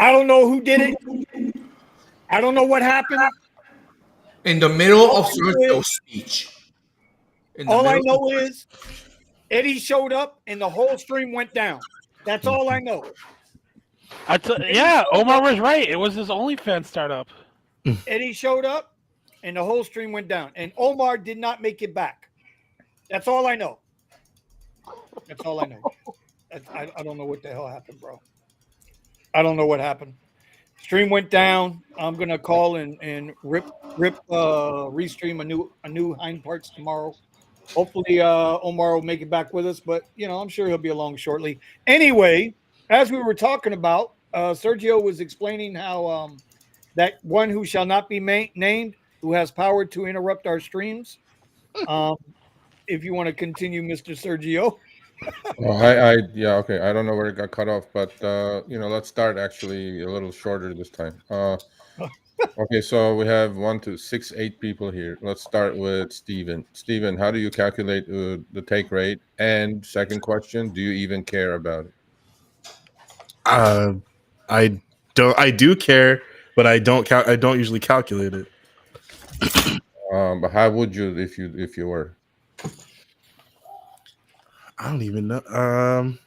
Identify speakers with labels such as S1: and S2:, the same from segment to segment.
S1: I don't know who did it. I don't know what happened.
S2: In the middle of Sergio's speech.
S1: All I know is Eddie showed up and the whole stream went down. That's all I know.
S3: Yeah, Omar was right. It was his OnlyFans startup.
S1: Eddie showed up and the whole stream went down. And Omar did not make it back. That's all I know. That's all I know. I don't know what the hell happened, bro. I don't know what happened. Stream went down. I'm gonna call and restream a new hind parts tomorrow. Hopefully Omar will make it back with us, but I'm sure he'll be along shortly. Anyway, as we were talking about, Sergio was explaining how that one who shall not be named, who has power to interrupt our streams. If you want to continue, Mr. Sergio.
S4: Yeah, okay. I don't know where it got cut off, but let's start actually a little shorter this time. Okay, so we have 1, 2, 6, 8 people here. Let's start with Steven. Steven, how do you calculate the take rate? And second question, do you even care about it?
S5: I don't. I do care, but I don't. I don't usually calculate it.
S4: But how would you if you were?
S5: I don't even know.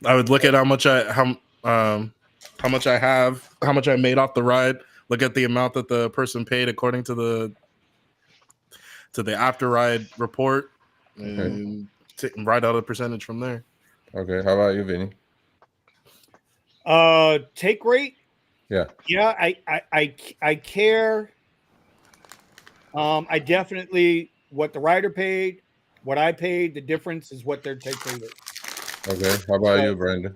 S5: I would look at how much I have, how much I made off the ride. Look at the amount that the person paid according to the after ride report, and write out a percentage from there.
S4: Okay, how about you, Vinny?
S1: Take rate.
S4: Yeah.
S1: I care. I definitely what the rider paid, what I paid. The difference is what their take rate is.
S4: Okay. How about you, Brandon?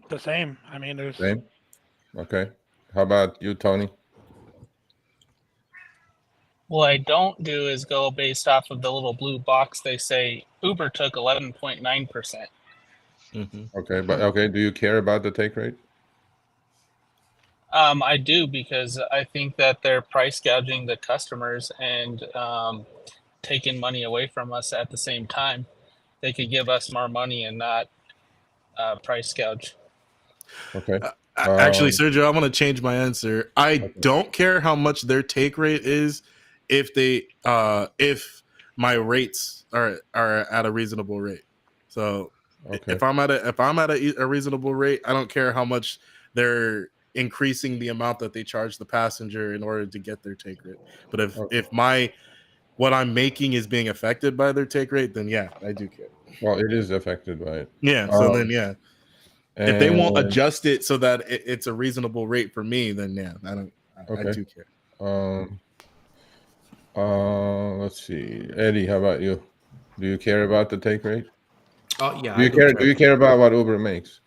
S3: The same. I mean, there's
S4: same. Okay. How about you, Tony?
S6: What I don't do is go based off of the little blue box. They say Uber took 11.9%.
S4: Okay, but do you care about the take rate?
S6: I do, because I think that they're price gouging the customers and taking money away from us at the same time. They could give us more money and not price gouge.
S4: Okay.
S5: Actually, Sergio, I'm going to change my answer. I don't care how much their take rate is if my rates are at a reasonable rate. So if I'm at a reasonable rate, I don't care how much they're increasing the amount that they charge the passenger in order to get their take rate. But if what I'm making is being affected by their take rate, then yeah, I do care.
S4: Well, it is affected by it.
S5: Yeah. So then, yeah. If they won't adjust it so that it's a reasonable rate for me, then yeah, I do care.
S4: Let's see, Eddie, how about you? Do you care about the take rate?
S2: Oh yeah.
S4: Do you care about what Uber makes?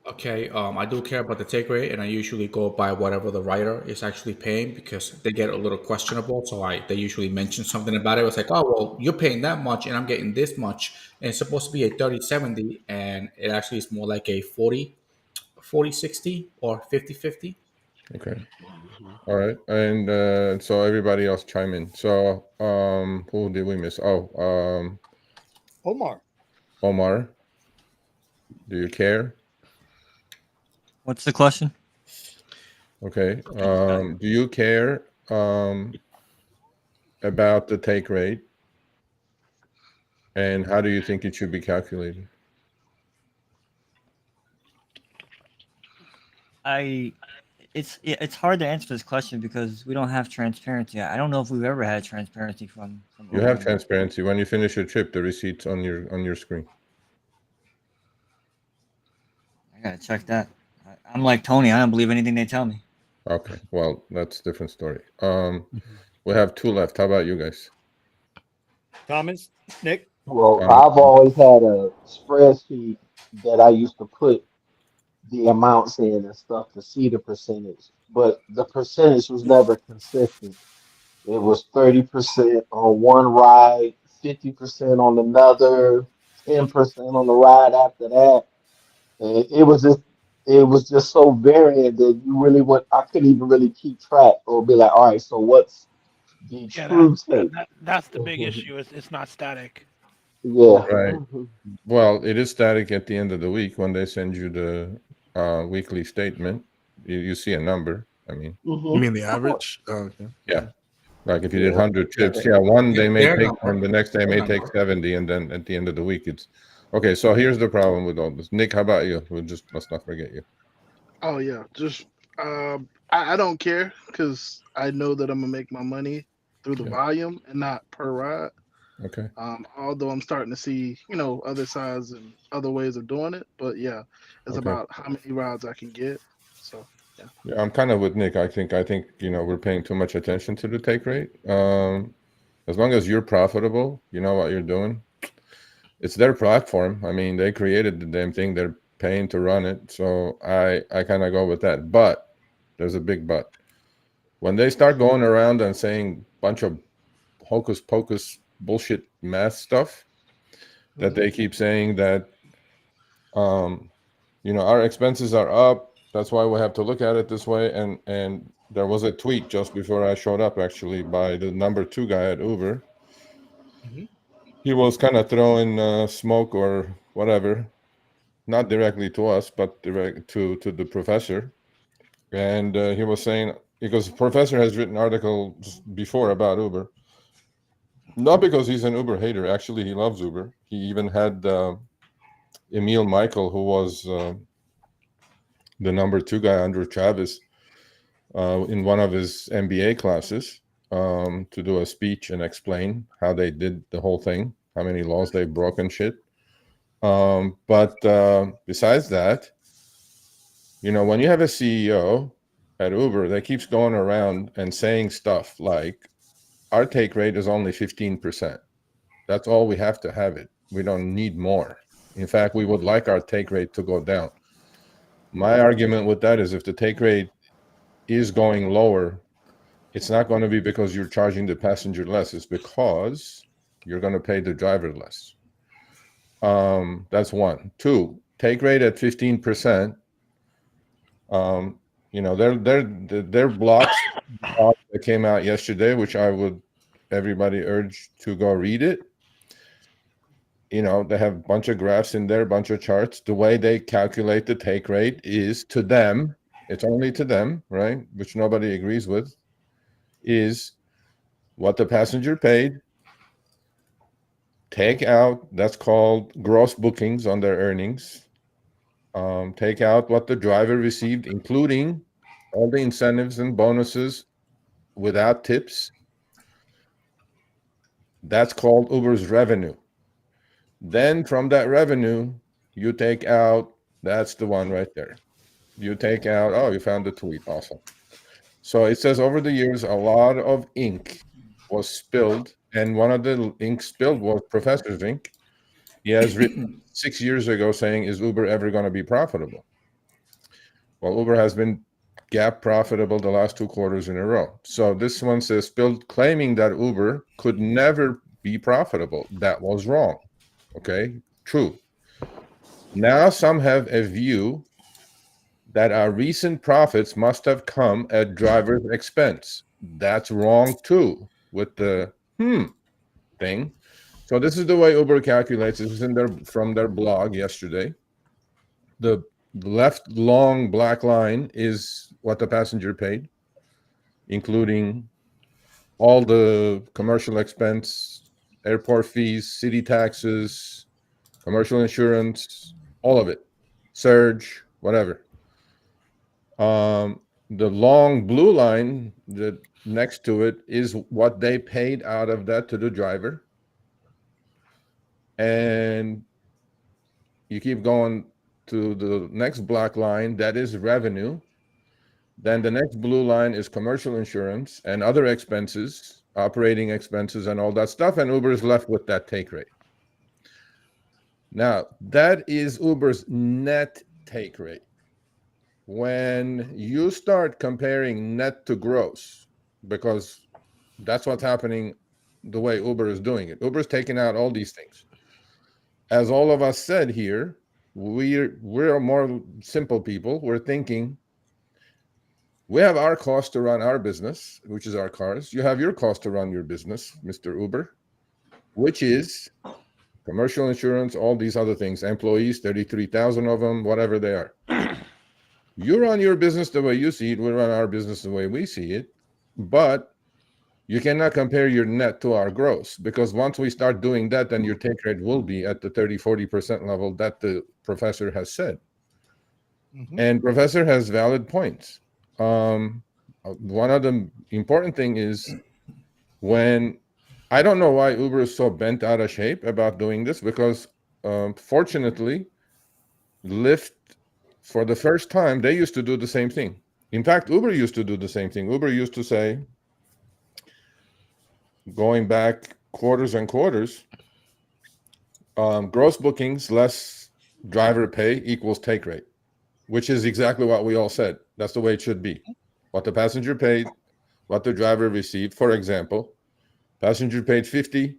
S2: Okay, I do care about the take rate, and I usually go by whatever the rider is actually paying, because they get a little questionable. So they usually mention something about it. It's like, oh, well, you're paying that much, and I'm getting this much, and it's supposed to be a 30-70, and it actually is more like a 40-60 or 50-50.
S4: Okay. All right, and so everybody else chime in. So, who did we miss? Oh,
S1: Omar.
S4: Omar, do you care?
S7: What's the question?
S4: Okay. Do you care about the take rate? And how do you think it should be calculated?
S7: It's hard to answer this question because we don't have transparency. I don't know if we've ever had transparency from
S4: you have transparency. When you finish your trip, the receipt's on your screen.
S7: I gotta check that. I'm like Tony. I don't believe anything they tell me.
S4: Okay, well, that's a different story. We have 2 left. How about you guys?
S1: Thomas, Nick?
S8: Well, I've always had a spreadsheet that I used to put the amounts in and stuff to see the percentage, but the percentage was never consistent. It was 30% on one ride, 50% on another, 10% on the ride after that. And it was just so varied that you really I couldn't even really keep track or be like, all right, so what's the true take?
S3: That's the big issue. It's not static.
S8: Yeah.
S4: Right. Well, it is static at the end of the week when they send you the weekly statement, you see a number. I mean,
S5: You mean the average? Oh, okay.
S4: yeah. Like if you did
S8: Yeah.
S4: 100 trips, one day may
S2: Their
S4: take
S2: number.
S4: 10, the next day
S2: Their
S4: may take
S2: number.
S4: 70, and then at the end of the week it's okay. So here's the problem with all this. Nick, how about you? Let's not forget you.
S9: Oh yeah, just I don't care because I know that I'm gonna make my money through the
S4: Yeah.
S9: volume and not per ride.
S4: Okay.
S9: Although I'm starting to see, other sides and other ways of doing it, but yeah, it's
S4: Okay.
S9: about how many rides I can get. So yeah.
S4: Yeah, I'm kind of with Nick. I think we're paying too much attention to the take rate. As long as you're profitable, you know what you're doing. It's their platform. I mean, they created the damn thing. They're paying to run it. So I kind of go with that. But there's a big but. When they start going around and saying a bunch of hocus pocus bullshit math stuff, that they keep saying that our expenses are up, that's why we have to look at it this way. And there was a tweet just before I showed up, actually, by the number 2 guy at Uber. He was kind of throwing smoke or whatever, not directly to us, but direct to the professor. And he was saying, because the professor has written articles before about Uber, not because he's an Uber hater. Actually, he loves Uber. He even had Emil Michael, who was the number 2 guy under Travis, in one of his MBA classes, to do a speech and explain how they did the whole thing, how many laws they broke and shit. But besides that, when you have a CEO at Uber that keeps going around and saying stuff like, our take rate is only 15%. That's all we have to have it. We don't need more. In fact, we would like our take rate to go down. My argument with that is if the take rate is going lower, it's not going to be because you're charging the passenger less. It's because you're going to pay the driver less. That's one. Two, take rate at 15%. Their blocks that came out yesterday, which I would everybody urge to go read it. They have a bunch of graphs in there, a bunch of charts. The way they calculate the take rate is to them, it's only to them, right? Which nobody agrees with, is what the passenger paid, take out, that's called gross bookings on their earnings, take out what the driver received, including all the incentives and bonuses without tips. That's called Uber's revenue. Then from that revenue, you take out, that's the one right there. You take out, oh, you found the tweet. Awesome. So it says over the years, a lot of ink was spilled. And one of the ink spilled was Professor's ink. He has written 6 years ago saying, is Uber ever going to be profitable? Well, Uber has been gap profitable the last 2 quarters in a row. So this one says spilled, claiming that Uber could never be profitable. That was wrong. Okay, true. Now some have a view that our recent profits must have come at driver's expense. That's wrong too, with the thing. So this is the way Uber calculates. This is from their blog yesterday. The left long black line is what the passenger paid, including all the commercial expense, airport fees, city taxes, commercial insurance, all of it, surge, whatever. The long blue line that next to it is what they paid out of that to the driver. And you keep going to the next black line, that is revenue. Then the next blue line is commercial insurance and other expenses, operating expenses and all that stuff. And Uber is left with that take rate. Now, that is Uber's net take rate. When you start comparing net to gross, because that's what's happening the way Uber is doing it. Uber's taking out all these things. As all of us said here, we're more simple people. We're thinking, we have our cost to run our business, which is our cars. You have your cost to run your business, Mr. Uber, which is commercial insurance, all these other things, employees, 33,000 of them, whatever they are. You run your business the way you see it. We run our business the way we see it. But you cannot compare your net to our gross, because once we start doing that, then your take rate will be at the 30-40% level that the professor has said. And professor has valid points. One of the important thing is, when I don't know why Uber is so bent out of shape about doing this, because fortunately, Lyft, for the first time, they used to do the same thing. In fact, Uber used to do the same thing. Uber used to say, going back quarters and quarters, gross bookings less driver pay equals take rate, which is exactly what we all said. That's the way it should be. What the passenger paid, what the driver received. For example, passenger paid 50,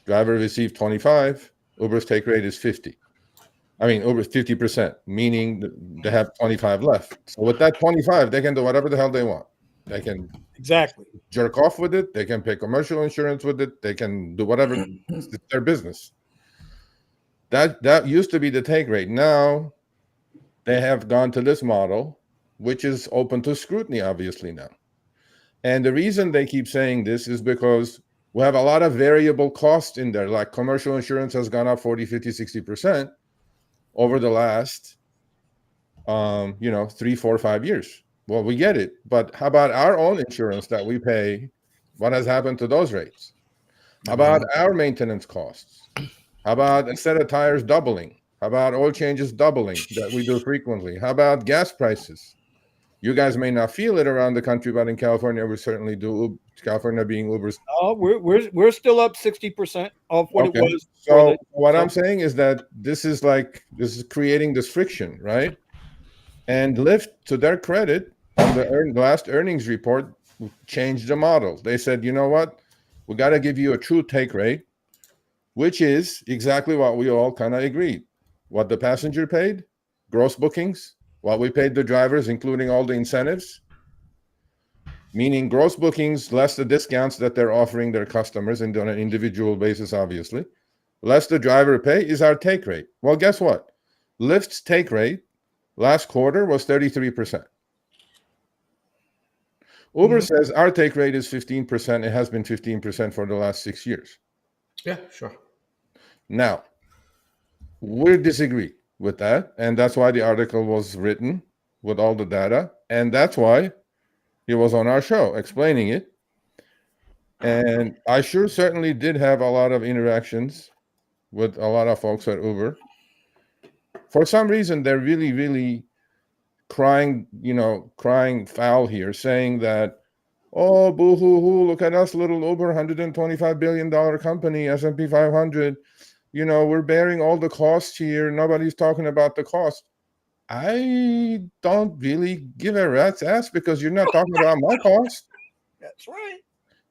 S4: driver received 25, Uber's take rate is 50. I mean, over 50%, meaning they have 25 left. So with that 25, they can do whatever the hell they want. They can jerk off with it. They can pay commercial insurance with it. They can do whatever. It's their business. That used to be the take rate. Now they have gone to this model, which is open to scrutiny, obviously, now. And the reason they keep saying this is because we have a lot of variable costs in there. Like commercial insurance has gone up 40, 50, 60% over the last 3, 4, 5 years. Well, we get it, but how about our own insurance that we pay? What has happened to those rates? How about our maintenance costs? How about instead of tires doubling? How about oil changes doubling that we do frequently? How about gas prices? You guys may not feel it around the country, but in California, we certainly do. California being Uber's.
S1: Oh, we're still up 60% of what it was.
S4: So what I'm saying is that this is creating this friction, right? And Lyft, to their credit, on the last earnings report, changed the model. They said, you know what? We got to give you a true take rate, which is exactly what we all kind of agreed. What the passenger paid, gross bookings, what we paid the drivers, including all the incentives, meaning gross bookings less the discounts that they're offering their customers and on an individual basis, obviously, less the driver pay is our take rate. Well, guess what? Lyft's take rate last quarter was 33%. Uber says our take rate is 15%. It has been 15% for the last 6 years.
S2: Yeah, sure.
S4: Now, we disagree with that, and that's why the article was written with all the data, and that's why he was on our show explaining it. And I certainly did have a lot of interactions with a lot of folks at Uber. For some reason, they're really, really crying foul here, saying that, oh, boo-hoo-hoo, look at us, little Uber, $125 billion company, S&P 500. We're bearing all the costs here. Nobody's talking about the cost. I don't really give a rat's ass, because you're not talking about my cost.
S1: That's right.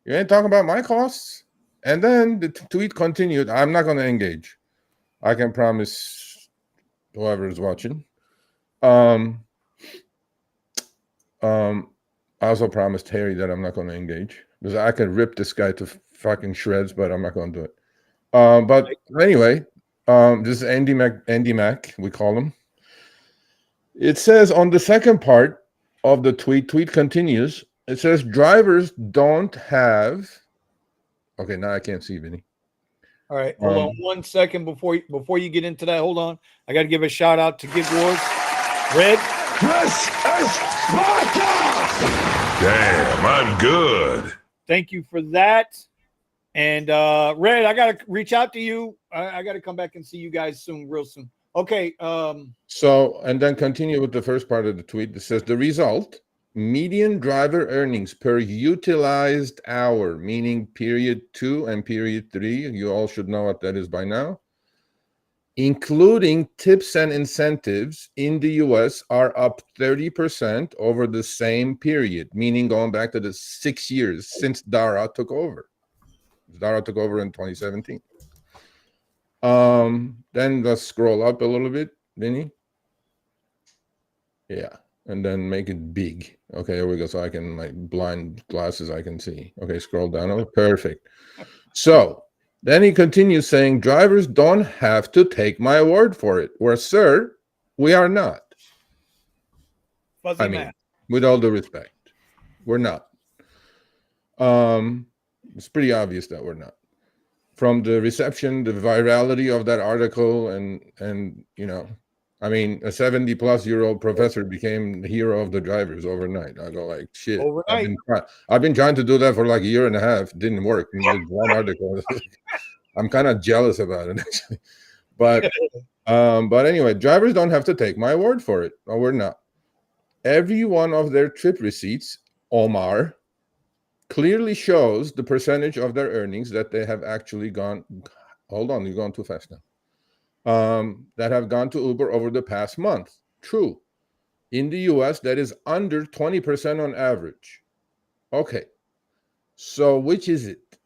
S4: You ain't talking about my costs. And then the tweet continued. I'm not going to engage. I can promise whoever is watching. I also promised Harry that I'm not going to engage, because I can rip this guy to fucking shreds, but I'm not going to do it. But anyway, this is Andy Mac, we call him. It says on the second part of the tweet continues, it says drivers don't have. Okay, now I can't see, Vinny.
S1: All right, hold on 1 second before you get into that. Hold on, I got to give a shout out to Gig Wars. Red.
S10: This is Sparta! Damn, I'm good.
S1: Thank you for that. And Red, I got to reach out to you. I got to come back and see you guys real soon. Okay.
S4: So, and then continue with the first part of the tweet. It says the result: median driver earnings per utilized hour, meaning period 2 and period 3. You all should know what that is by now. Including tips and incentives in the US are up 30% over the same period, meaning going back to the 6 years since Dara took over. Dara took over in 2017. Then let's scroll up a little bit, Vinny. Yeah, and then make it big. Okay, here we go. So I can, my blind glasses, I can see. Okay, scroll down. Oh, perfect. So then he continues saying, drivers don't have to take my word for it. Well, sir, we are not.
S1: Fuzzy
S4: I mean,
S1: math.
S4: with all due respect, we're not. It's pretty obvious that we're not. From the reception, the virality of that article, and I mean, a 70-plus-year-old professor became the hero of the drivers overnight. I go like, shit.
S1: Overnight.
S4: I've been trying to do that for like a year and a half. It didn't work. With one article, I'm kind of jealous about it actually. But anyway, drivers don't have to take my word for it. No, we're not. Every one of their trip receipts, Omar, clearly shows the percentage of their earnings that they have actually gone. Hold on, you're going too fast now. That have gone to Uber over the past month. True. In the US, that is under 20% on average. Okay. So which is it?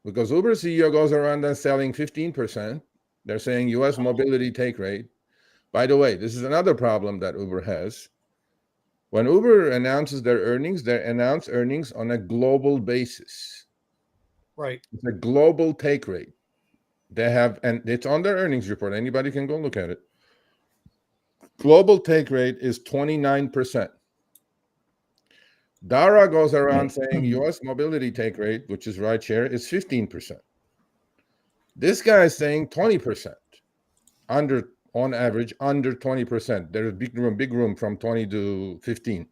S4: Because Uber CEO goes around and selling 15%. They're saying US mobility take rate. By the way, this is another problem that Uber has. When Uber announces their earnings, they announce earnings on a global basis.
S1: Right.
S4: It's a global take rate. They have, and it's on their earnings report. Anybody can go look at it. Global take rate is 29%. Dara goes around saying US mobility take rate, which is RideShare, is 15%. This guy is saying 20%, on average, under 20%. There's big room from 20 to 15.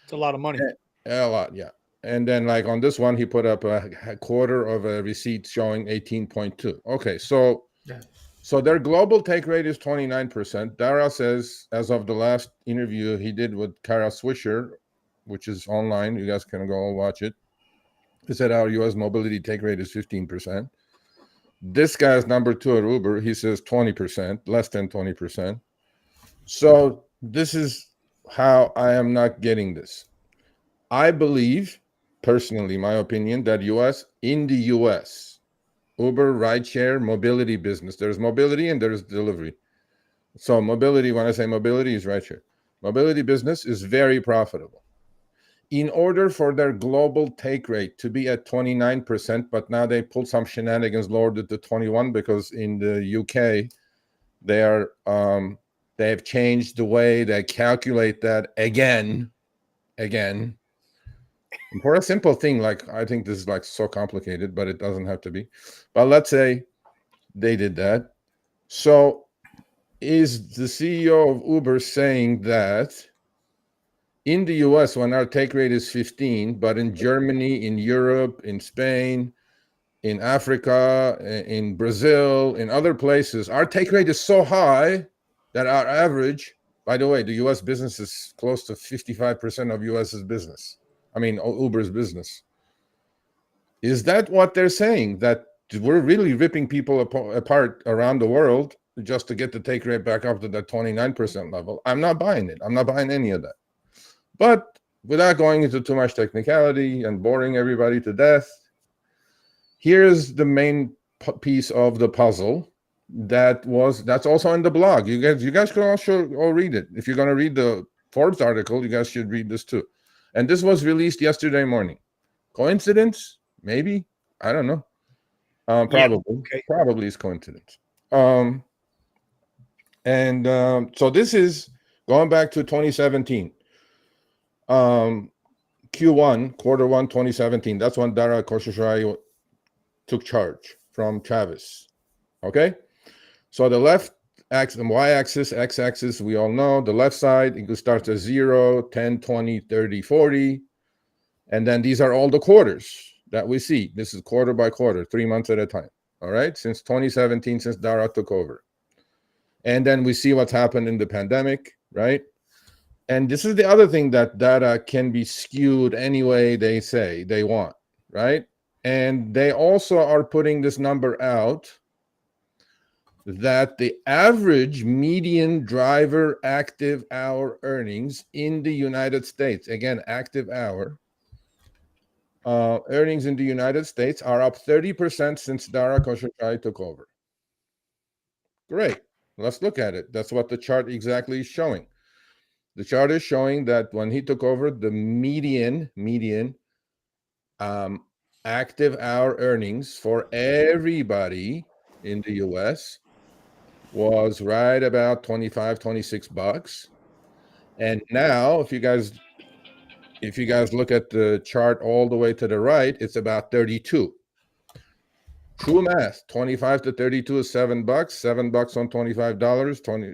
S1: It's a lot of money.
S4: A lot, yeah. And then like on this one, he put up a quarter of a receipt showing 18.2. Okay, so their global take rate is 29%. Dara says, as of the last interview he did with Kara Swisher, which is online, you guys can go watch it. He said our US mobility take rate is 15%. This guy's number 2 at Uber, he says 20%, less than 20%. So this is how I am not getting this. I believe, personally, my opinion, that in the US, Uber, rideshare, mobility business, there's mobility and there's delivery. So mobility, when I say mobility, is rideshare. Mobility business is very profitable. In order for their global take rate to be at 29%, but now they pulled some shenanigans, lowered it to 21 because in the UK, they have changed the way they calculate that again. And for a simple thing, like I think this is like so complicated, but it doesn't have to be. But let's say they did that. So is the CEO of Uber saying that in the US, when our take rate is 15, but in Germany, in Europe, in Spain, in Africa, in Brazil, in other places, our take rate is so high that our average, by the way, the US business is close to 55% of US's business. I mean, Uber's business. Is that what they're saying? That we're really ripping people apart around the world just to get the take rate back up to that 29% level? I'm not buying it. I'm not buying any of that. But without going into too much technicality and boring everybody to death, here's the main piece of the puzzle that's also in the blog. You guys can also all read it. If you're going to read the Forbes article, you guys should read this too. And this was released yesterday morning. Coincidence? Maybe. I don't know. Probably. Yeah, okay. Probably is coincidence. So this is going back to 2017. Q1, quarter 1, 2017. That's when Dara Khosrowshahi took charge from Travis. Okay? So the left axis, y-axis, x-axis, we all know. The left side, it starts at 0, 10, 20, 30, 40. And then these are all the quarters that we see. This is quarter by quarter, 3 months at a time. All right? Since 2017, since Dara took over. And then we see what's happened in the pandemic, right? And this is the other thing, that data can be skewed any way they say they want, right? And they also are putting this number out that the average median driver active hour earnings in the United States, again, active hour, earnings in the United States are up 30% since Dara Khosrowshahi took over. Great. Let's look at it. That's what the chart exactly is showing. The chart is showing that when he took over, the median active hour earnings for everybody in the US was right about $25, $26. And now, if you guys look at the chart all the way to the right, it's about 32. True math: 25 to 32 is $7. $7 on $25, 20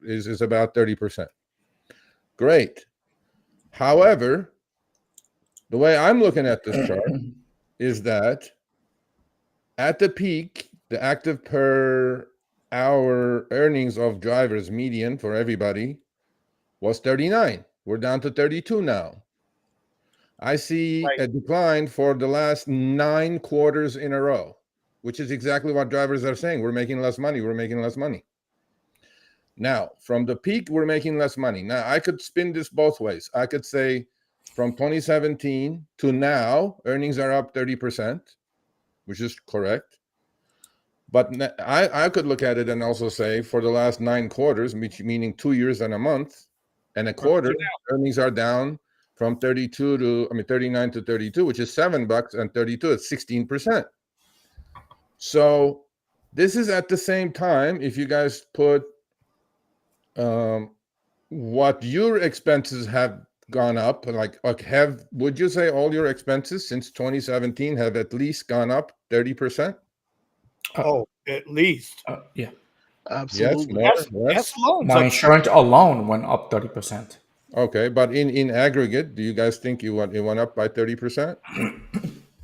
S4: is about 30%. Great. However, the way I'm looking at this chart is that at the peak, the active per hour earnings of drivers median for everybody was 39. We're down to 32 now. I see a decline for the last 9 quarters in a row, which is exactly what drivers are saying. We're making less money. We're making less money. Now, from the peak, we're making less money. Now, I could spin this both ways. I could say from 2017 to now, earnings are up 30%, which is correct. But I could look at it and also say for the last 9 quarters, meaning 2 years and a month and a quarter, earnings are down from 39 to 32, which is $7, and 32 is 16%. So this is at the same time, if you guys put what your expenses have gone up, would you say all your expenses since 2017 have at least gone up 30%?
S1: At least.
S2: Yeah.
S9: Absolutely.
S1: Yes, loans.
S2: My insurance alone went up 30%.
S4: Okay, but in aggregate, do you guys think it went up by 30%?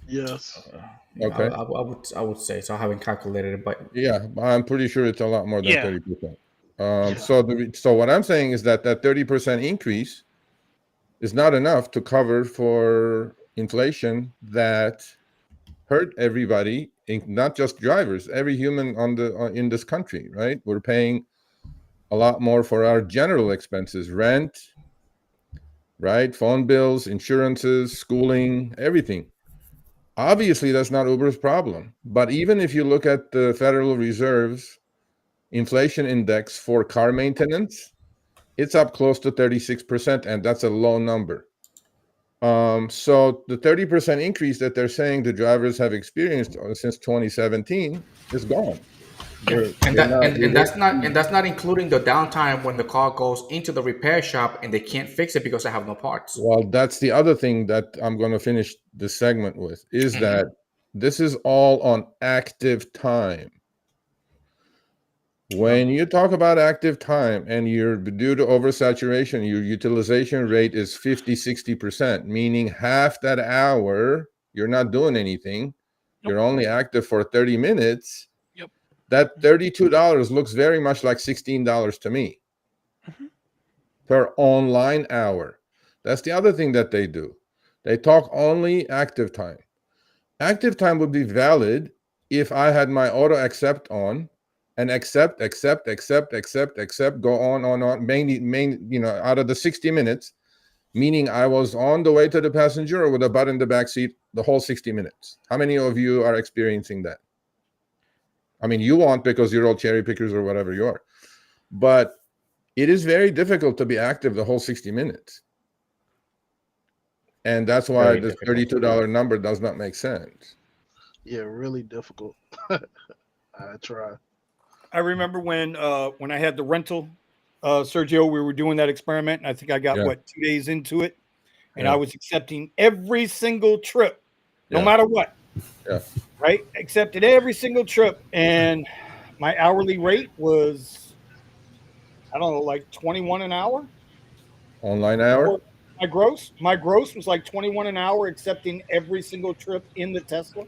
S9: Yes.
S4: Okay.
S2: I would say so. I haven't calculated it, but
S4: yeah, I'm pretty sure it's a lot more than 30%. So what I'm saying is that 30% increase is not enough to cover for inflation that hurt everybody, not just drivers, every human in this country, right? We're paying a lot more for our general expenses, rent, right? Phone bills, insurances, schooling, everything. Obviously, that's not Uber's problem. But even if you look at the Federal Reserve's inflation index for car maintenance, it's up close to 36%, and that's a low number. So the 30% increase that they're saying the drivers have experienced since 2017 is gone.
S2: That's not including the downtime when the car goes into the repair shop and they can't fix it because they have no parts.
S4: Well, that's the other thing that I'm going to finish this segment with, is that this is all on active time. When you talk about active time and you're due to oversaturation, your utilization rate is 50-60%, meaning half that hour you're not doing anything. You're only active for 30 minutes. That $32 looks very much like $16 to me per online hour. That's the other thing that they do. They talk only active time. Active time would be valid if I had my auto accept on and accept, go on, mainly, out of the 60 minutes, meaning I was on the way to the passenger or with a butt in the back seat the whole 60 minutes. How many of you are experiencing that? I mean, you won't because you're all cherry pickers or whatever you are. But it is very difficult to be active the whole 60 minutes. And that's why this $32 number does not make sense.
S9: Yeah, really difficult. I try.
S1: I remember when I had the rental, Sergio, we were doing that experiment, and I think I got 2 days into it, and I was accepting every single trip, no matter what.
S4: Yeah.
S1: Right? Accepted every single trip, and my hourly rate was, I don't know, like 21 an hour.
S4: Online hour?
S1: My gross was like 21 an hour, accepting every single trip in the Tesla.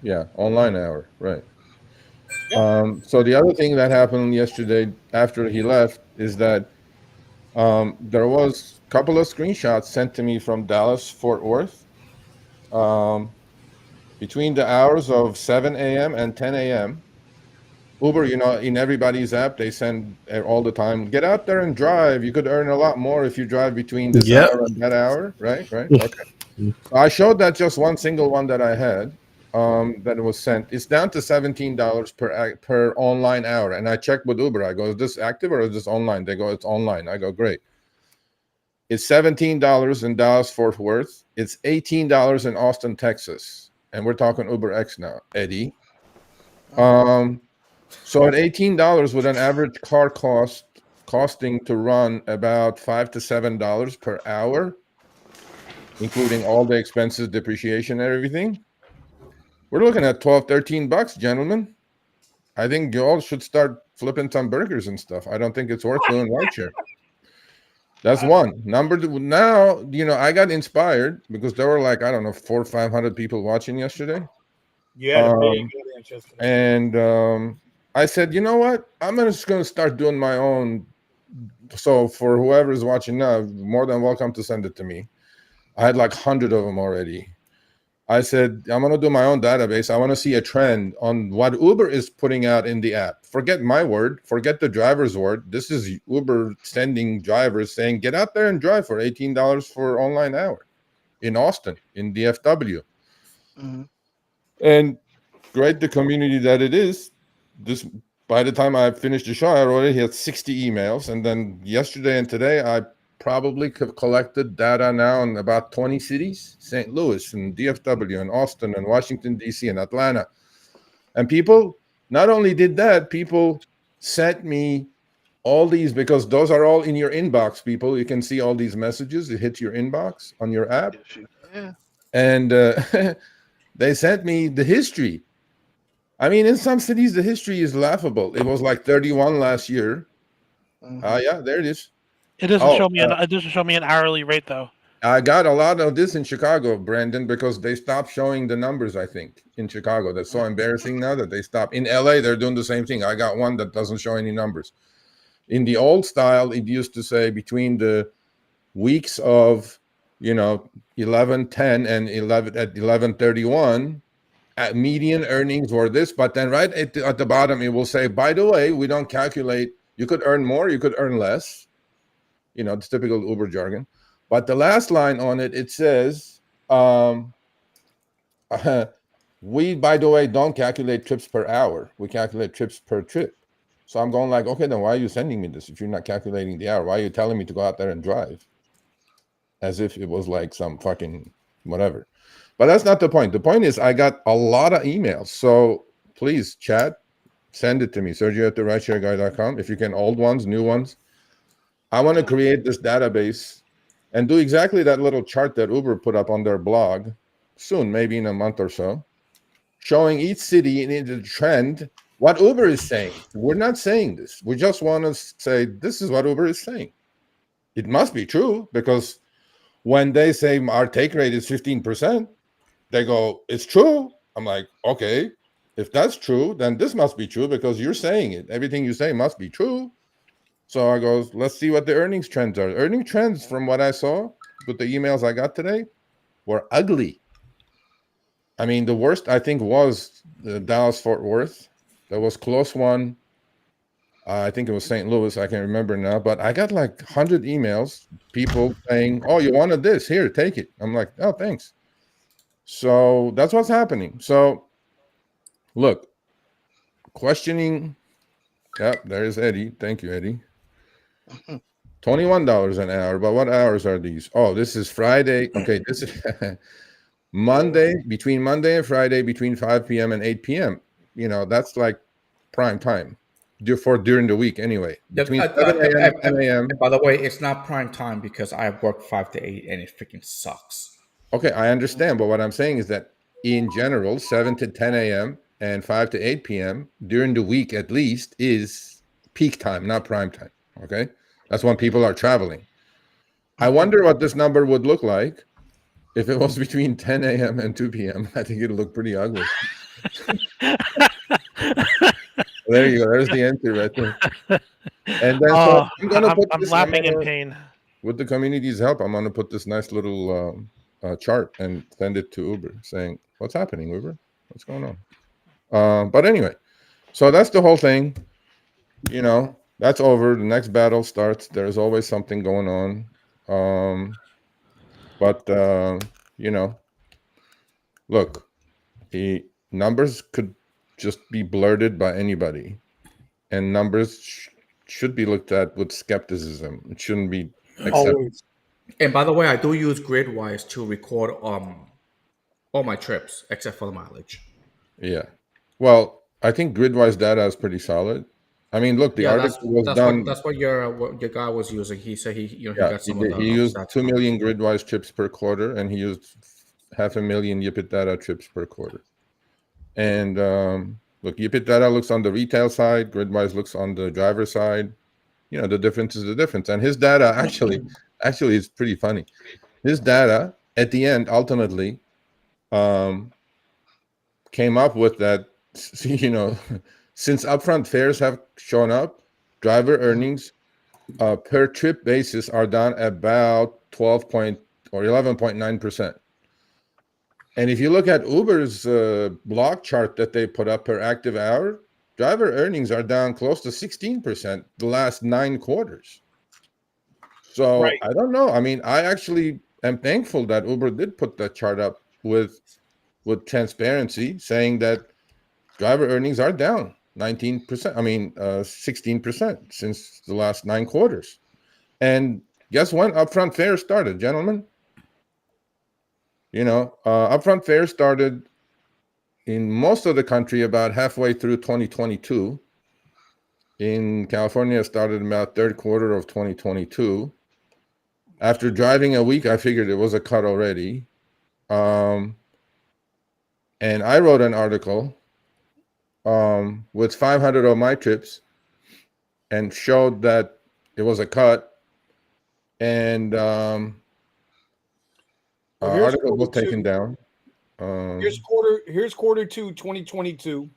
S4: Yeah, online hour, right. So the other thing that happened yesterday after he left is that there was a couple of screenshots sent to me from Dallas, Fort Worth. Between the hours of 7 a.m. and 10 a.m., Uber, in everybody's app, they send all the time, get out there and drive. You could earn a lot more if you drive between this hour and that hour, right? Okay. So I showed that just one single one that I had that was sent. It's down to $17 per online hour. And I checked with Uber. I go, is this active or is this online? They go, it's online. I go, great. It's $17 in Dallas, Fort Worth. It's $18 in Austin, Texas. And we're talking Uber X now, Eddie. So at $18 with an average car cost costing to run about $5 to $7 per hour, including all the expenses, depreciation, and everything. We're looking at $12-13, gentlemen. I think you all should start flipping some burgers and stuff. I don't think it's worth doing RideShare. That's one. Number two, now, I got inspired because there were like, I don't know, 400 or 500 people watching yesterday.
S1: Yeah, the big audience yesterday.
S4: And I said, you know what? I'm just going to start doing my own. So for whoever is watching now, more than welcome to send it to me. I had like 100 of them already. I said, I'm going to do my own database. I want to see a trend on what Uber is putting out in the app. Forget my word. Forget the driver's word. This is Uber sending drivers saying, get out there and drive for $18 for online hour in Austin, in DFW.
S9: Mhm.
S4: And great, the community that it is. This, by the time I finished the show, I already had 60 emails. And then yesterday and today, I probably collected data now in about 20 cities, St. Louis and DFW and Austin and Washington, D.C. and Atlanta. And people not only did that, people sent me all these, because those are all in your inbox, people. You can see all these messages. It hits your inbox on your app.
S9: Yes, you can.
S4: And they sent me the history. I mean, in some cities, the history is laughable. It was like 31 last year.
S9: Mhm.
S4: Yeah, there it is.
S3: It doesn't
S4: Oh,
S3: show me. It doesn't show me an hourly rate though.
S4: I got a lot of this in Chicago, Brandon, because they stopped showing the numbers, I think, in Chicago. That's so embarrassing now that they stopped. In LA, they're doing the same thing. I got one that doesn't show any numbers. In the old style, it used to say between the weeks of, 11/10 and 11/31, median earnings were this, but then right at the bottom, it will say, by the way, we don't calculate. You could earn more, you could earn less. It's typical Uber jargon. But the last line on it, it says, we, by the way, don't calculate trips per hour. We calculate trips per trip. So I'm going like, okay, then why are you sending me this if you're not calculating the hour? Why are you telling me to go out there and drive? As if it was like some fucking whatever. But that's not the point. The point is I got a lot of emails. So please, chat, send it to me, Sergio@therideshareguy.com. If you can, old ones, new ones. I want to create this database and do exactly that little chart that Uber put up on their blog soon, maybe in a month or so, showing each city in the trend, what Uber is saying. We're not saying this. We just want to say, this is what Uber is saying. It must be true, because when they say our take rate is 15%, they go, it's true. I'm like, okay, if that's true, then this must be true because you're saying it. Everything you say must be true. So I goes, let's see what the earnings trends are. Earning trends, from what I saw with the emails I got today, were ugly. I mean, the worst, I think, was the Dallas-Fort Worth. There was close one. I think it was St. Louis. I can't remember now. But I got like 100 emails, people saying, oh, you wanted this? Here, take it. I'm like, oh, thanks. So that's what's happening. So look, questioning. Yep, there's Eddie. Thank you, Eddie. $21 an hour. But what hours are these? Oh, this is Friday. Okay, this is Monday, between Monday and Friday, between 5 p.m. and 8 p.m. That's like prime time during the week anyway. Between 7 a.m. and 10 a.m.
S2: By the way, it's not prime time because I work 5 to 8 and it freaking sucks.
S4: Okay, I understand. But what I'm saying is that in general, 7 to 10 a.m. and 5 to 8 p.m. during the week at least is peak time, not prime time. Okay, that's when people are traveling. I wonder what this number would look like if it was between 10 a.m. and 2 p.m. I think it'd look pretty ugly. There you go. There's the answer right there. And then so I'm gonna put this.
S3: Laughing in pain.
S4: With the community's help, I'm gonna put this nice little chart and send it to Uber, saying, "What's happening, Uber? What's going on?" But anyway, so that's the whole thing. That's over. The next battle starts. There's always something going on. But look, the numbers could just be blurted by anybody, and numbers should be looked at with skepticism. It shouldn't be accepted.
S1: Always.
S2: And by the way, I do use Gridwise to record all my trips except for the mileage.
S4: Yeah. Well, I think Gridwise data is pretty solid. I mean, look, the
S2: Yeah, that's
S4: article was
S2: that's
S4: done.
S2: what your guy was using. He said he he
S4: Yeah,
S2: got
S4: he
S2: some of
S4: did.
S2: the
S4: He used
S2: stats
S4: 2
S2: from.
S4: million gridwise trips per quarter, and he used 500,000 Yipit data trips per quarter. And look, Yipit data looks on the retail side, gridwise looks on the driver side. You know, the difference is the difference. And his data actually is pretty funny. His data at the end ultimately came up with that, you know, since upfront fares have shown up, driver earnings per trip basis are down about 12 point or 11.9%. And if you look at Uber's blog chart that they put up per active hour, driver earnings are down close to 16% the last 9 quarters. So
S1: Right.
S4: I don't know. I mean, I actually am thankful that Uber did put that chart up with transparency, saying that driver earnings are down 19%. I mean, 16% since the last 9 quarters. And guess when upfront fare started, gentlemen? You know, upfront fare started in most of the country about halfway through 2022. In California, it started about third quarter of 2022. After driving a week, I figured it was a cut already. And I wrote an article with 500 of my trips and showed that it was a cut. And
S1: Well, here's
S4: article was
S1: quarter
S4: taken
S1: two.
S4: down.
S1: Here's quarter two 2022.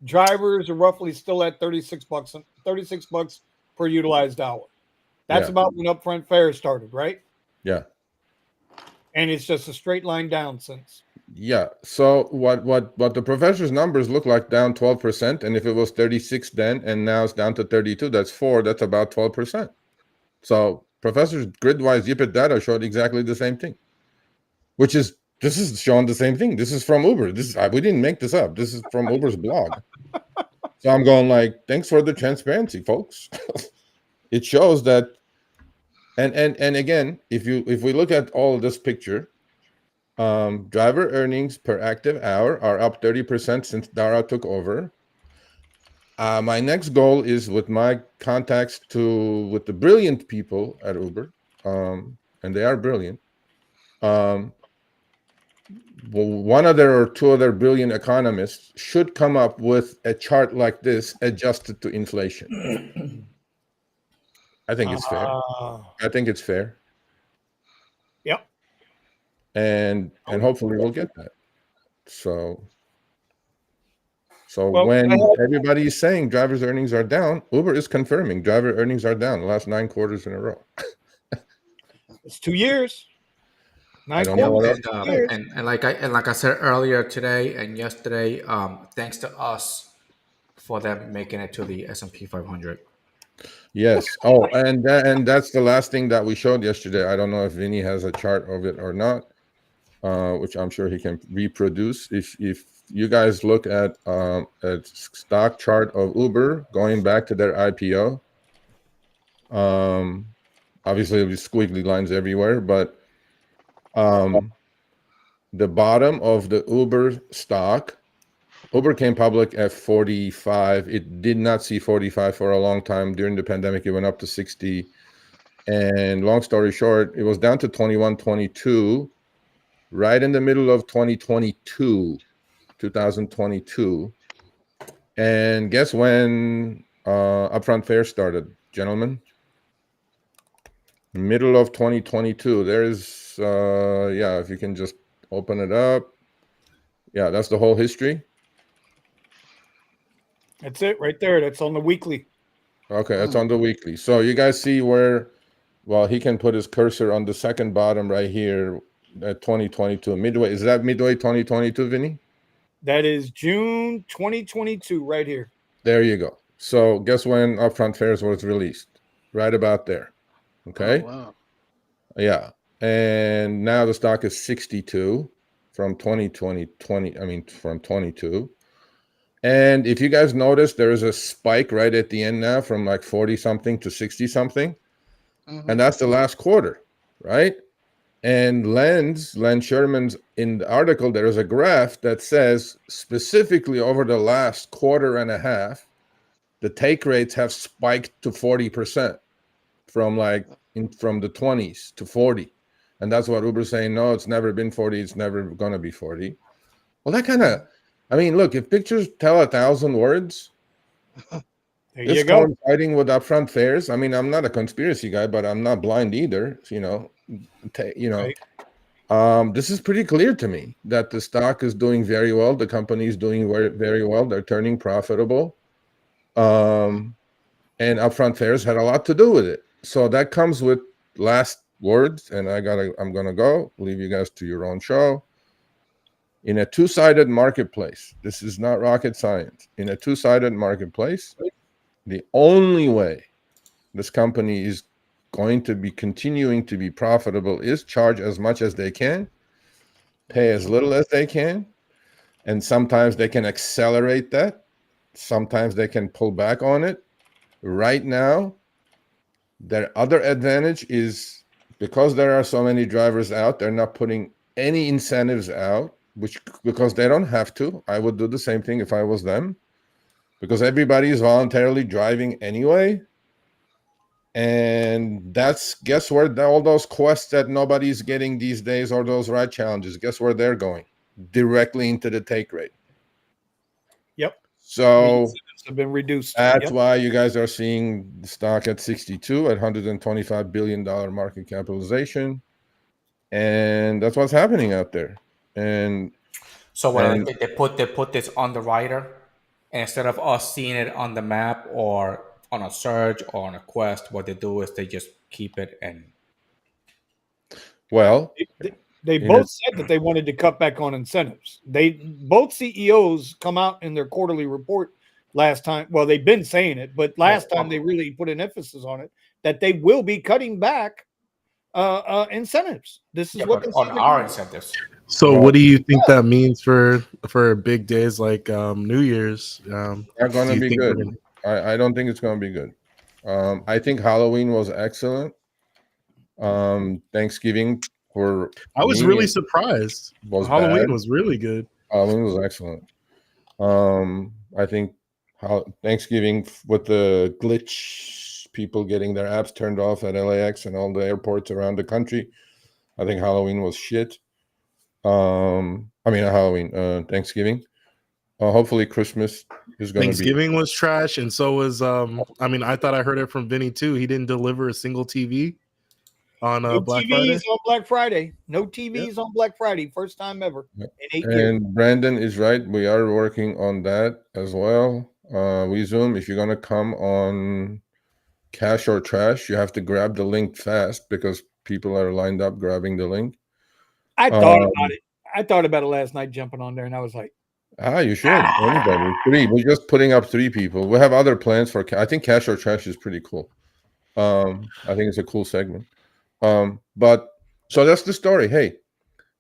S1: Drivers are roughly still at $36 per utilized hour. That's
S4: Yeah.
S1: about when upfront fare started, right?
S4: Yeah.
S1: And it's just a straight line down since.
S4: Yeah. So what the professor's numbers look like, down 12%, and if it was 36 then and now it's down to 32, that's 4, that's about 12%. So professor's gridwise Yipit data showed exactly the same thing. This is showing the same thing. This is from Uber. We didn't make this up. This is from Uber's blog. So I'm going like, thanks for the transparency, folks. It shows that, and again, if we look at all of this picture, driver earnings per active hour are up 30% since Dara took over. My next goal is with my contacts with the brilliant people at Uber, and they are brilliant. One other or two other brilliant economists should come up with a chart like this adjusted to inflation. I think it's fair. I think it's fair.
S1: Yep.
S4: And hopefully we'll get that. So
S1: Well,
S4: when everybody is saying drivers' earnings are down, Uber is confirming driver earnings are down the last 9 quarters in a row.
S1: It's 2 years.
S4: I don't know what else.
S2: And like I said earlier today and yesterday, thanks to us for them making it to the S&P 500.
S4: Yes. Oh, and that's the last thing that we showed yesterday. I don't know if Vinny has a chart of it or not, which I'm sure he can reproduce. If you guys look at a stock chart of Uber going back to their IPO, obviously there'll be squiggly lines everywhere, but the bottom of the Uber stock, Uber came public at 45. It did not see 45 for a long time. During the pandemic, it went up to 60. And long story short, it was down to 21, 22, right in the middle of 2022. And guess when upfront fare started, gentlemen? Middle of 2022. There's, yeah, if you can just open it up. Yeah, that's the whole history.
S1: That's it right there. That's on the weekly.
S4: Okay, that's on the weekly. So you guys see where, well, he can put his cursor on the second bottom right here at 2022. Midway. Is that midway 2022, Vinny?
S1: That is June 2022 right here.
S4: There you go. So guess when upfront fares was released? Right about there. Okay.
S9: Oh, wow.
S4: Yeah. And now the stock is 62 from 22. And if you guys notice, there is a spike right at the end now from like 40 something to 60 something. And that's the last quarter, right? And Len Sherman's, in the article, there is a graph that says specifically over the last quarter and a half, the take rates have spiked to 40% from from the 20s to 40. And that's what Uber's saying. No, it's never been 40. It's never going to be 40. Well, that kind of, I mean, look, if pictures tell 1,000 words,
S1: There
S4: it's
S1: you go.
S4: coinciding with upfront fares. I mean, I'm not a conspiracy guy, but I'm not blind either. This is pretty clear to me that the stock is doing very well. The company is doing very, very well. They're turning profitable. And upfront fares had a lot to do with it. So that comes with last words, and I'm gonna go leave you guys to your own show. In a two-sided marketplace, this is not rocket science. In a two-sided marketplace, the only way this company is going to be continuing to be profitable is charge as much as they can, pay as little as they can, and sometimes they can accelerate that. Sometimes they can pull back on it. Right now, their other advantage is because there are so many drivers out, they're not putting any incentives out, because they don't have to. I would do the same thing if I was them, because everybody is voluntarily driving anyway. And guess where all those quests that nobody's getting these days, or those ride challenges, guess where they're going? Directly into the take rate.
S1: Yep.
S4: So
S1: have been reduced.
S4: That's why you guys are seeing the stock at 62 at $125 billion market capitalization. And that's what's happening out there. And
S2: so they put this on the rider, and instead of us seeing it on the map or on a search or on a quest, what they do is they just keep it. And
S4: well,
S1: they both said that they wanted to cut back on incentives. Both CEOs come out in their quarterly report last time. Well, they've been saying it, but last time they really put an emphasis on it, that they will be cutting back incentives. This is what
S2: on our incentives.
S5: So what do you think that means for big days like New Year's?
S4: They're going to be good. I don't think it's going to be good. I think Halloween was excellent. Thanksgiving
S5: I was really surprised. Halloween was really good.
S4: Halloween was excellent. I think Thanksgiving with the glitch, people getting their apps turned off at LAX and all the airports around the country, I think Halloween was shit. Thanksgiving. Hopefully Christmas is going to be.
S5: Thanksgiving was trash, and so was I thought I heard it from Vinny too. He didn't deliver a single TV on Black Friday.
S1: On Black Friday. No TVs on Black Friday. First time ever in 8 years.
S4: And Brandon is right. We are working on that as well. We Zoom. If you're going to come on Cash or Trash, you have to grab the link fast because people are lined up grabbing the link.
S1: I thought about it. I thought about it last night, jumping on there, and I was like,
S4: you should. Anybody. 3. We're just putting up 3 people. We have other plans for. I think Cash or Trash is pretty cool. I think it's a cool segment. But so that's the story. Hey,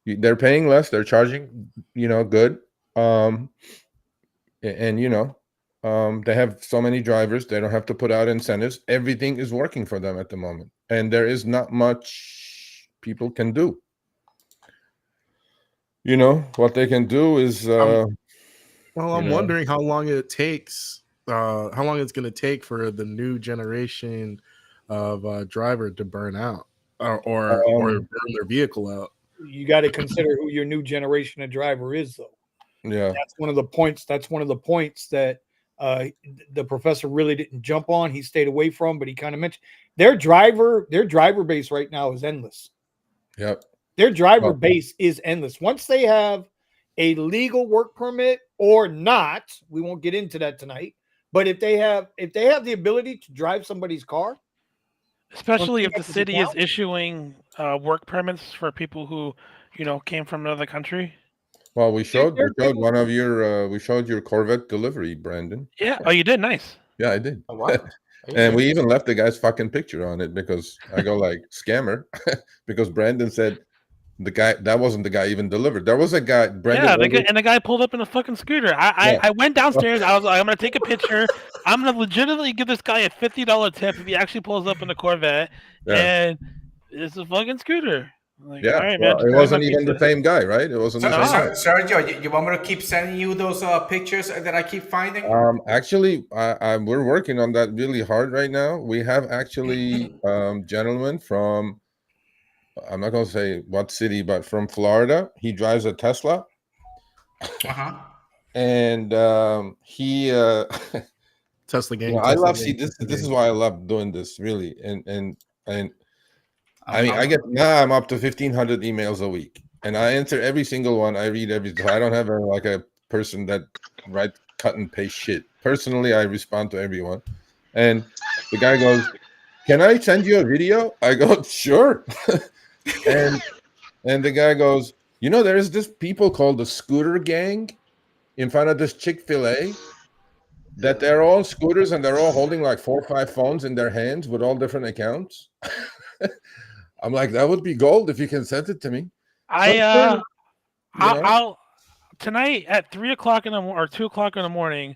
S4: they're paying less. They're charging, good. They have so many drivers. They don't have to put out incentives. Everything is working for them at the moment, and there is not much people can do. What they can do is.
S5: I'm wondering how long it takes. How long it's going to take for the new generation of driver to burn out or burn their vehicle out.
S1: You got to consider who your new generation of driver is, though.
S4: Yeah,
S1: that's one of the points. That's one of the points that the professor really didn't jump on. He stayed away from, but he kind of mentioned their driver base right now is endless.
S4: Yep.
S1: Their driver base is endless. Once they have a legal work permit or not, we won't get into that tonight. But if they have the ability to drive somebody's car,
S3: especially if the city is issuing work permits for people who came from another country.
S4: Well, we showed one of your we showed your Corvette delivery, Brandon.
S3: Yeah. Oh, you did? Nice.
S4: Yeah, I did.
S2: Oh, wow.
S4: And we even left the guy's fucking picture on it because I go like scammer because Brandon said that wasn't the guy even delivered. There was a guy. Brandon
S3: the guy pulled up in a fucking scooter. I went downstairs. I was like, I'm gonna take a picture. I'm gonna legitimately give this guy a $50 tip if he actually pulls up in a Corvette. Yeah. And it's a fucking scooter. Like,
S4: Yeah,
S3: all right,
S4: well,
S3: man.
S4: it
S3: Just
S4: wasn't even the same guy, right? It wasn't the same guy.
S2: Sergio, you want me to keep sending you those pictures that I keep finding?
S4: Actually, we're working on that really hard right now. We have actually gentleman from, I'm not going to say what city, but from Florida. He drives a Tesla.
S2: Uh-huh.
S4: And he
S5: Tesla gang.
S4: I
S5: Tesla
S4: love
S5: gang,
S4: this
S5: Tesla
S4: is
S5: gang.
S4: why I love doing this, really. And I mean,
S2: I'm-
S4: I get now I'm up to 1,500 emails a week, and I answer every single one. I read every. I don't have like a person that write cut and paste shit. Personally, I respond to everyone, and the guy goes, "Can I send you a video?" I go, "Sure," and the guy goes, "You know, there is this people called the scooter gang in front of this Chick-fil-A." That they're all scooters and they're all holding like 4 or 5 phones in their hands with all different accounts. I'm like, that would be gold if you can send it to me.
S3: I'll tonight at 3 o'clock in the or 2 o'clock in the morning.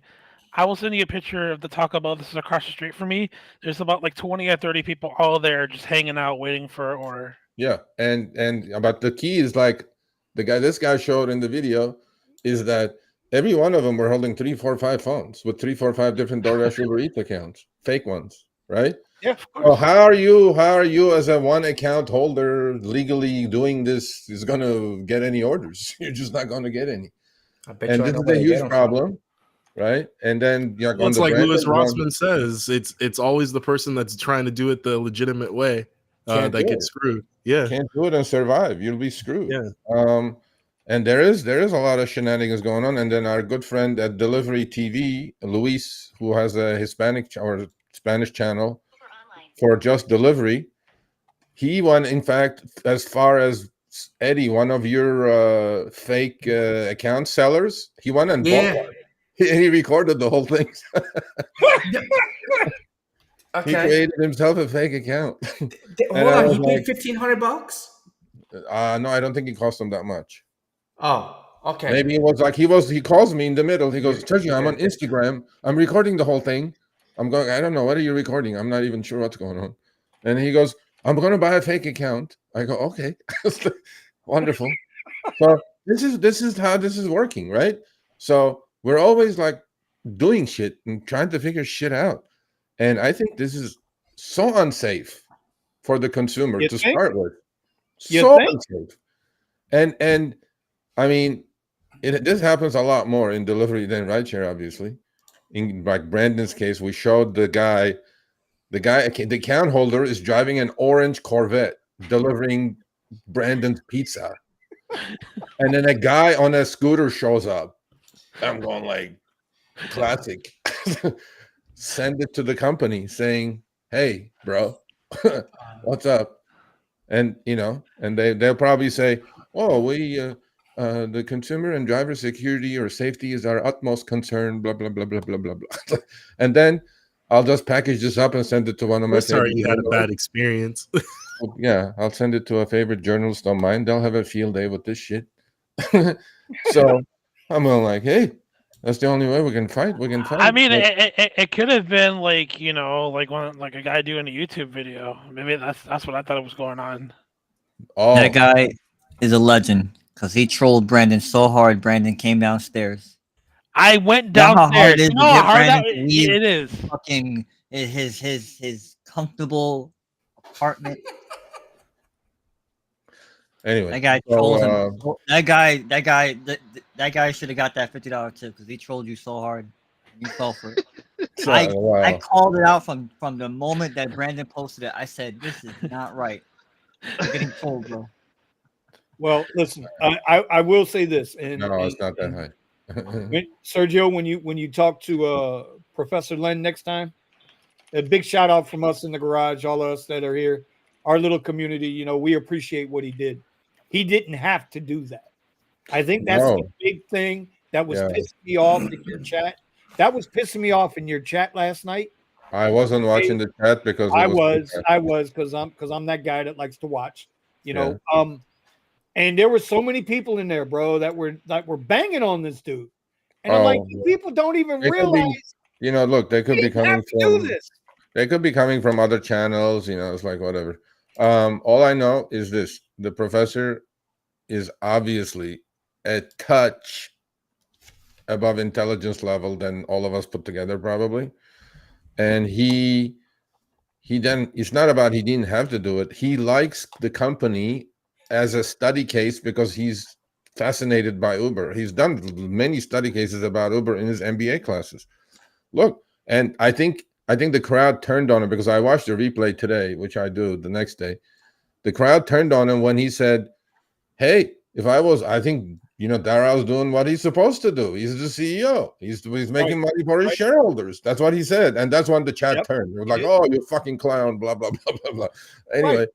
S3: I will send you a picture of the Taco Bell. This is across the street from me. There's about like 20 or 30 people all there just hanging out waiting for an order.
S4: Yeah, and but the key is like this guy showed in the video is that every one of them were holding 3, 4, 5 phones with 3, 4, 5 different DoorDash Uber Eats accounts, fake ones, right?
S1: Yeah, of course.
S4: So how are you as a one account holder legally doing this is going to get any orders? You're just not going to get any.
S2: I bet
S4: And
S2: you I
S4: this
S2: know
S4: is
S2: where
S4: a
S2: to get
S4: huge
S2: them
S4: problem, right? And then
S5: Well,
S4: on
S5: it's
S4: the
S5: like
S4: branded
S5: Louis
S4: one,
S5: Rossman says, it's always the person that's trying to do it the legitimate way
S4: Can't
S5: that
S4: do
S5: gets
S4: it.
S5: screwed. Yeah,
S4: can't do it and survive. You'll be screwed.
S5: yeah.
S4: And there is a lot of shenanigans going on. And then our good friend at Delivery TV, Luis, who has a Hispanic or Spanish channel for just delivery, he went, in fact, as far as Eddie, one of your fake account sellers. He went and bought one. He recorded the whole thing.
S2: Okay.
S4: He created himself a fake account.
S2: Hold on, he paid $1,500?
S4: No, I don't think it cost him that much.
S2: Oh, okay.
S4: Maybe it was like he calls me in the middle. He goes, Sergio, I'm on Instagram. I'm recording the whole thing. I'm going, I don't know. What are you recording? I'm not even sure what's going on. And he goes, I'm going to buy a fake account. I go, okay. Wonderful. So this is how this is working, right? So we're always like doing shit and trying to figure shit out. And I think this is so unsafe for the consumer to start with. So unsafe. And I mean, this happens a lot more in delivery than rideshare, obviously. In like Brandon's case, we showed the account holder is driving an orange Corvette delivering Brandon's pizza. And then a guy on a scooter shows up. I'm going like, classic. Send it to the company saying, hey, bro, what's up? And, and they'll probably say, oh, we, the consumer and driver security or safety is our utmost concern, blah, blah, blah, blah, blah, blah, blah. And then I'll just package this up and send it to one of my
S5: Sorry,
S4: favorite
S5: you had a
S4: journalists.
S5: bad experience.
S4: Yeah, I'll send it to a favorite journalist of mine. They'll have a field day with this shit. So I'm like, hey, that's the only way we can fight. We can fight.
S3: I mean, it could have been like like a guy doing a YouTube video. Maybe that's what I thought was going on.
S4: Oh,
S7: that guy is a legend because he trolled Brandon so hard. Brandon came downstairs.
S3: I went
S7: You know how hard
S3: downstairs.
S7: it is
S3: You
S7: to
S3: know how
S7: get
S3: hard
S7: Brandon
S3: that
S7: to leave
S3: it is.
S7: fucking his comfortable apartment.
S4: Anyway,
S7: That guy trolls him. That guy should have got that $50 tip because he trolled you so hard. You fell for it. I called it out from the moment that Brandon posted it. I said, "This is not right. You're getting trolled, bro."
S1: Well, listen, I will say this, and
S4: no, it's not that high.
S1: Sergio, when you talk to Professor Len next time, a big shout out from us in the garage, all of us that are here, our little community. We appreciate what he did. He didn't have to do that. I think that's the big thing that was pissing me off in your chat. That was pissing me off in your chat last night.
S4: I wasn't watching the chat because
S1: I was because I'm that guy that likes to watch. And there were so many people in there, bro, that were banging on this dude. And I'm like, people don't even realize.
S4: Look, they could be coming from.
S1: This.
S4: They could be coming from other channels. It's like whatever. All I know is this: the professor is obviously a touch above intelligence level than all of us put together, probably. And he then, it's not about he didn't have to do it. He likes the company as a study case because he's fascinated by Uber. He's done many study cases about Uber in his MBA classes. Look, and I think the crowd turned on him because I watched the replay today, which I do the next day. The crowd turned on him when he said, "Hey, if I was, I think Darrell's doing what he's supposed to do. He's the CEO. He's making money for his shareholders." That's what he said, and that's when the chat turned. It was like, "Oh, you fucking clown!" Blah blah blah blah blah. Anyway,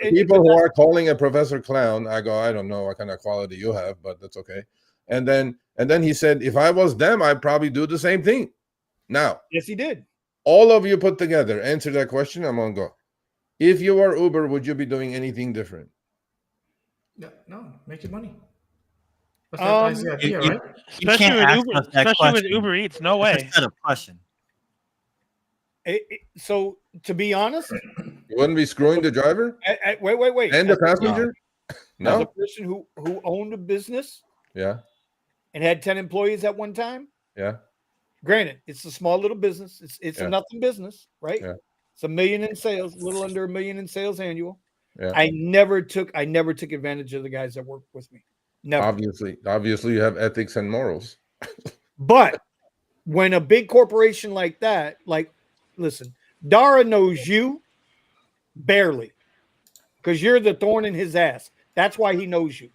S4: people who are calling a professor clown, I go, I don't know what kind of quality you have, but that's okay. And then he said, "If I was them, I'd probably do the same thing." Now,
S1: yes, he did.
S4: All of you put together, answer that question. I'm gonna go. If you were Uber, would you be doing anything different?
S2: No, making money. That's the idea, right?
S3: Especially with Uber Eats, no way.
S7: That's a question.
S1: So, to be honest,
S4: you wouldn't be screwing the driver.
S1: Wait,
S4: and the passenger.
S1: No, as a person who owned a business,
S4: yeah,
S1: and had 10 employees at one time,
S4: yeah.
S1: Granted, it's a small little business. It's a nothing business, right?
S4: Yeah.
S1: It's $1 million in sales, a little under $1 million in sales annual.
S4: Yeah.
S1: I never took advantage of the guys that worked with me. Never.
S4: Obviously, you have ethics and morals.
S1: But when a big corporation like that, listen, Dara knows you barely because you're the thorn in his ass. That's why he knows you.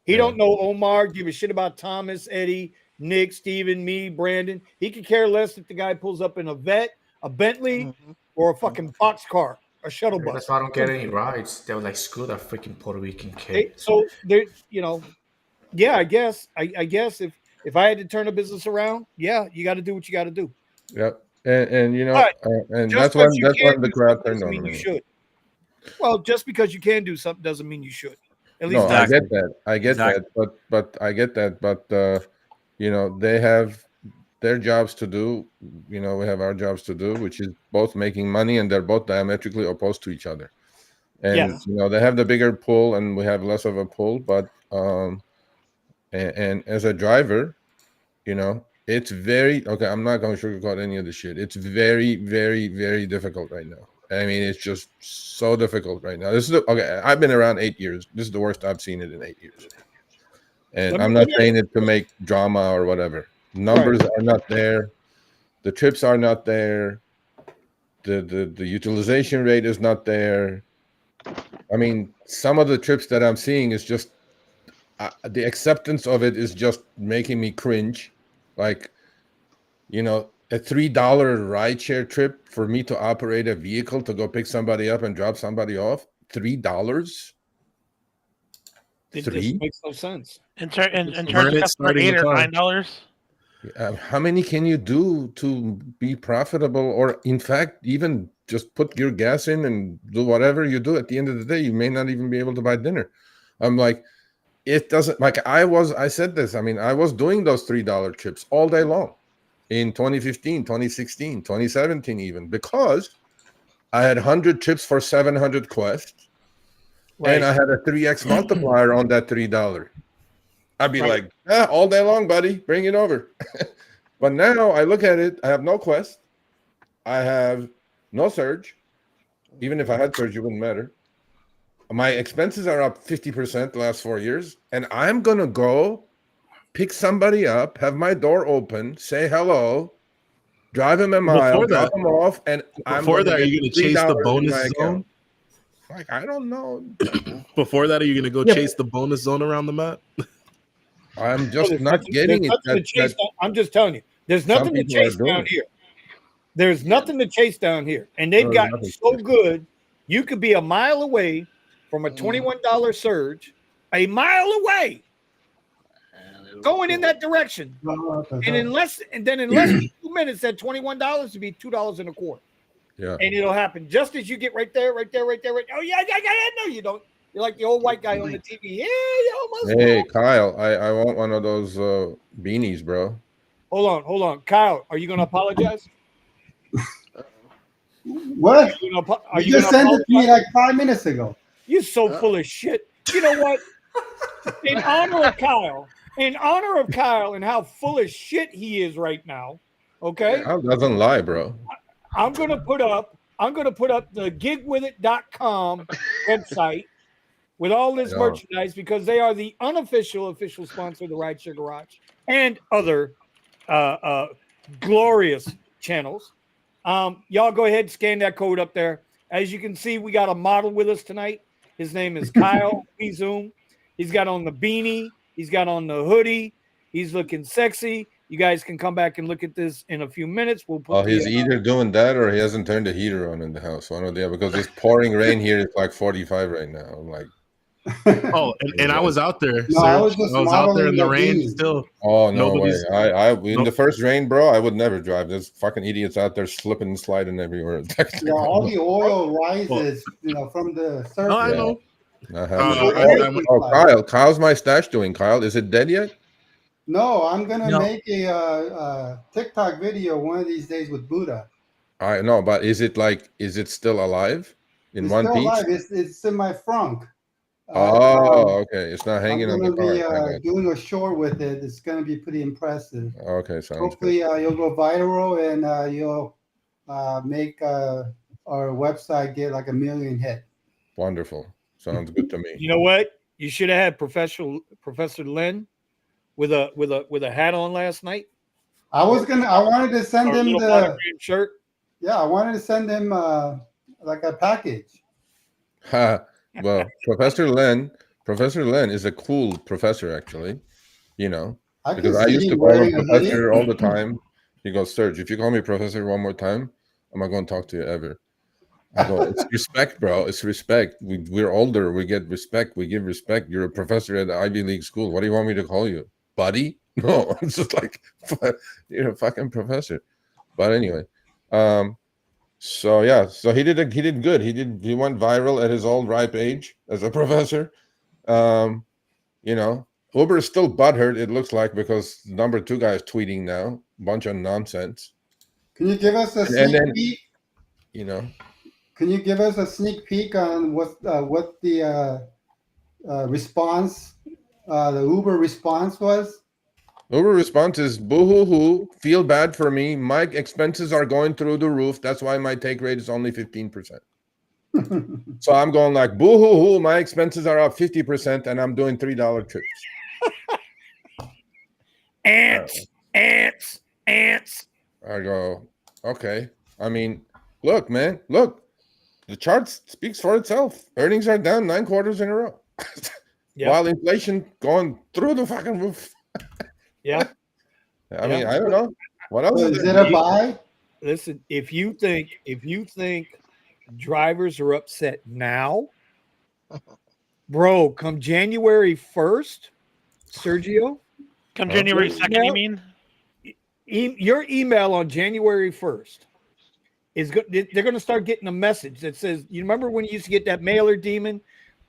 S1: He don't know Omar, give a shit about Thomas, Eddie, Nick, Steven, me, Brandon. He could care less if the guy pulls up in a Bentley, or a fucking boxcar, a shuttle bus.
S2: That's why I don't get any rides. They were like, screw that freaking Puerto Rican kid.
S1: So there, I guess if I had to turn a business around, you got to do what you got to do.
S4: Yep, and that's when the crowd turned on him.
S1: You should. Well, just because you can do something doesn't mean you should. At least
S4: I get that. I get that. But I get that. But they have their jobs to do. We have our jobs to do, which is both making money, and they're both diametrically opposed to each other. And they have the bigger pull, and we have less of a pull. But and as a driver, it's very okay. I'm not going to sugarcoat any of the shit. It's very, very, very difficult right now. I mean, it's just so difficult right now. This is okay. I've been around 8 years. This is the worst I've seen it in 8 years. And I'm not saying it to make drama or whatever. Numbers are not there. The trips are not there. The utilization rate is not there. I mean, some of the trips that I'm seeing is just the acceptance of it is just making me cringe. Like, a $3 RideShare trip for me to operate a vehicle to go pick somebody up and drop somebody off. $3.
S1: It just makes no sense.
S3: And charge us for $8 or $9.
S4: How many can you do to be profitable, or in fact, even just put your gas in and do whatever you do? At the end of the day, you may not even be able to buy dinner. I'm like, it doesn't, like I said this. I mean, I was doing those $3 trips all day long in 2015, 2016, 2017, even, because I had 100 trips for 700 quests. Right. And I had a 3x multiplier on that $3. I'd be like, all day long, buddy, bring it over. But now I look at it, I have no quest. I have no surge. Even if I had surge, it wouldn't matter. My expenses are up 50% the last 4 years. And I'm going to go pick somebody up, have my door open, say hello, drive him a mile, drop him off. And
S5: before that, are you going to chase the bonus zone?
S4: Like, I don't know.
S5: Before that, are you going to go chase the bonus zone around the map?
S4: I'm just not getting it.
S1: I'm just telling you, there's nothing to chase down here. There's nothing to chase down here. And they've gotten so good, you could be a mile away from a $21 surge, a mile away, going in that direction. And in less than 2 minutes, that $21 would be $2.25.
S4: Yeah.
S1: And it'll happen just as you get right there. Oh, yeah. No, you don't. You're like the old white guy on the TV. Yeah, you almost.
S4: Hey, Kyle, I want one of those beanies, bro.
S1: Hold on. Kyle, are you going to apologize?
S11: What?
S1: Are
S11: You
S1: you
S11: just
S1: gonna
S11: sent it to me
S1: apologize?
S11: like 5 minutes ago.
S1: You're so full of shit. You know what? In honor of Kyle, and how full of shit he is right now, okay?
S4: Kyle doesn't lie, bro.
S1: I'm gonna put up the gigwithit.com website with all this
S4: Yeah.
S1: merchandise because they are the official sponsor of the RideShare Garage and other glorious channels. Y'all go ahead, scan that code up there. As you can see, we got a model with us tonight. His name is Kyle. We zoom. He's got on the beanie. He's got on the hoodie. He's looking sexy. You guys can come back and look at this in a few minutes. We'll put.
S4: He's either doing that or he hasn't turned the heater on in the house. One or the other, because it's pouring rain here. It's like 45 right now. I'm like,
S5: oh, and I was out there.
S11: No, I was just
S5: out there in the
S11: modeling
S5: rain
S11: the beanie.
S5: still.
S4: oh no way!
S5: Nobody's-
S4: In the first rain, bro, I would never drive. There's fucking idiots out there slipping and sliding everywhere.
S11: Yeah, all the oil rises, from the surface.
S5: No, I know.
S4: Kyle's my stash doing. Kyle, is it dead yet?
S11: No, I'm gonna
S7: No.
S11: make a TikTok video one of these days with Buddha.
S4: I know, but is it still alive in
S11: It's
S4: one
S11: still
S4: piece?
S11: alive. It's in my frunk.
S4: Okay. It's not hanging on the
S11: I'm
S4: car.
S11: gonna be doing a short with it. It's gonna be pretty impressive.
S4: Okay, sounds
S11: Hopefully,
S4: good.
S11: you'll go viral and you'll make our website get like 1 million hit.
S4: Wonderful. Sounds good to me.
S1: You know what? You should have had Professor Lynn with a hat on last night.
S11: I wanted to send him the
S1: shirt.
S11: Yeah, I wanted to send him like a package.
S4: Well, Professor Len is a cool professor, actually. Because I used to call him Professor all the time. He goes, Serge, if you call me Professor one more time, I'm not going to talk to you ever. I go, it's respect, bro. It's respect. We're older. We get respect. We give respect. You're a professor at the Ivy League school. What do you want me to call you? Buddy? No, it's just like, you're a fucking professor. But anyway, so he did good. He went viral at his old ripe age as a professor. Uber is still butthurt, it looks like, because number 2 guy is tweeting now. Bunch of nonsense.
S11: Can you give us a sneak peek? Can you give us a sneak peek on what the response, the Uber response was?
S4: Uber response is boo-hoo-hoo, feel bad for me. My expenses are going through the roof. That's why my take rate is only 15%. So I'm going like, boo-hoo-hoo, my expenses are up 50% and I'm doing $3 trips.
S1: Ants.
S4: I go, okay. I mean, look, man, look. The chart speaks for itself. Earnings are down 9 quarters in a row. While inflation going through the fucking roof.
S1: Yeah.
S4: I mean, I don't know. What else
S11: is it a buy?
S1: Listen, if you think drivers are upset now, bro, come January 1st, Sergio.
S3: Come January 2nd, you mean?
S1: Your email on January 1st is good. They're going to start getting a message that says, you remember when you used to get that mailer demon?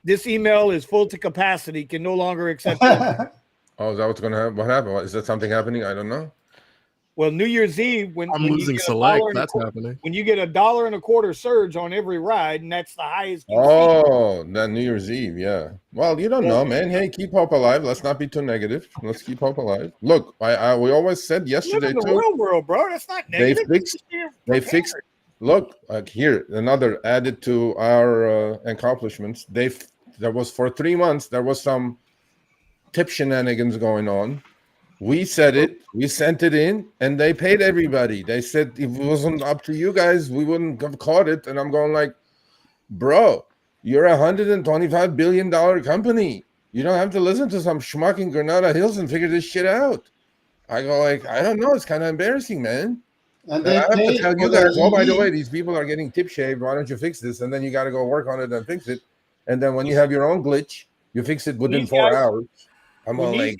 S1: This email is full to capacity, can no longer accept it.
S4: Oh, is that what's going to happen? What happened? Is that something happening? I don't know.
S1: Well, New Year's Eve, when
S5: losing select, that's happening.
S1: When you get $1.25 surge on every ride, and that's the highest.
S4: Oh, that New Year's Eve, yeah. Well, you don't know, man. Hey, keep hope alive. Let's not be too negative. Let's keep hope alive. Look, we always said yesterday
S1: too. In the real world, bro. That's not negative.
S4: They fixed. Look, here another added to our accomplishments. There was for 3 months there was some tip shenanigans going on. We said it, we sent it in, and they paid everybody. They said if it wasn't up to you guys, we wouldn't have caught it. And I'm going like, bro, you're $125 billion company. You don't have to listen to some schmuck in Granada Hills and figure this shit out. I go like, I don't know. It's kind of embarrassing, man.
S11: And
S4: I have to tell you guys, oh, by the way, these people are getting tip shaved. Why don't you fix this? And then you got to go work on it and fix it. And then when you have your own glitch, you fix it within 4 hours. I'm
S1: when
S4: like,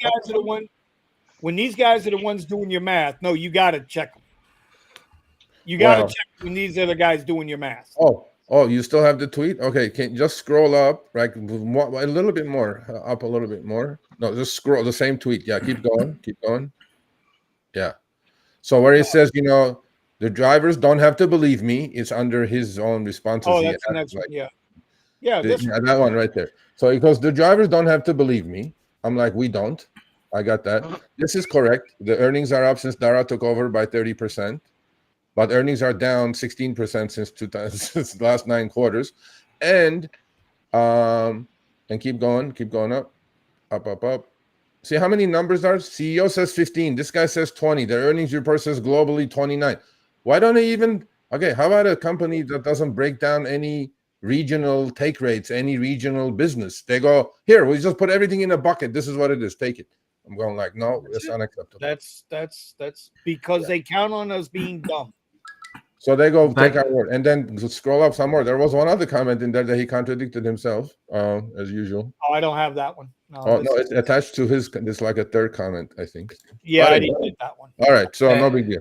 S1: when these guys are the ones doing your math, no, you got to check them. You got to check when these other guys doing your math.
S4: Oh, you still have the tweet? Okay, can you just scroll up, right? A little bit more, up a little bit more. No, just scroll the same tweet. Yeah, keep going. Yeah. So where it says, the The drivers don't have to believe me. It's under his own responsibility.
S1: Oh, that's the next one. Yeah. Yeah,
S4: That one right there. So it goes, the drivers don't have to believe me. I'm like, we don't. I got that. This is correct. The earnings are up since Dara took over by 30%, but earnings are down 16% since since the last 9 quarters. And keep going up. See how many numbers are? CEO says 15. This guy says 20. Their earnings report says globally 29. Why don't they even? Okay, how about a company that doesn't break down any regional take rates, any regional business? They go, here, we just put everything in a bucket. This is what it is. Take it. I'm going like, no, that's unacceptable.
S1: That's because they count on us being dumb.
S4: So they go take our word, and then scroll up some more. There was one other comment in there that he contradicted himself, as usual.
S1: Oh, I don't have that one.
S4: No, it's attached to his. It's like a third comment, I think.
S1: Yeah, I didn't get that one.
S4: All right, so no big deal.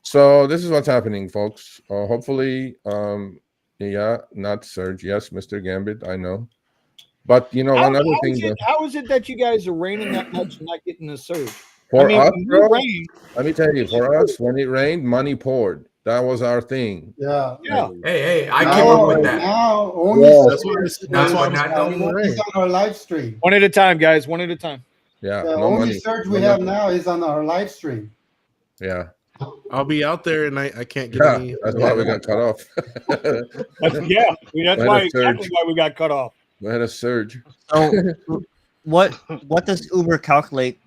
S4: So this is what's happening, folks. Hopefully, not Serge. Yes, Mr. Gambit, I know. But one other thing.
S1: How is it that you guys are raining that much and not getting a surge?
S4: For us, bro, let me tell you, for us, when it rained, money poured. That was our thing.
S11: Yeah.
S2: Hey, I keep up with that.
S11: Now,
S2: that's why not no more.
S11: He's on our live stream.
S1: One at a time, guys. One at a time.
S4: Yeah.
S11: The
S4: no
S11: only
S4: money.
S11: surge we have now is on our live stream.
S4: Yeah.
S5: I'll be out there and I can't get any.
S4: That's why we got cut off.
S1: That's exactly why we got cut off.
S4: We had a surge.
S7: So, what does Uber calculate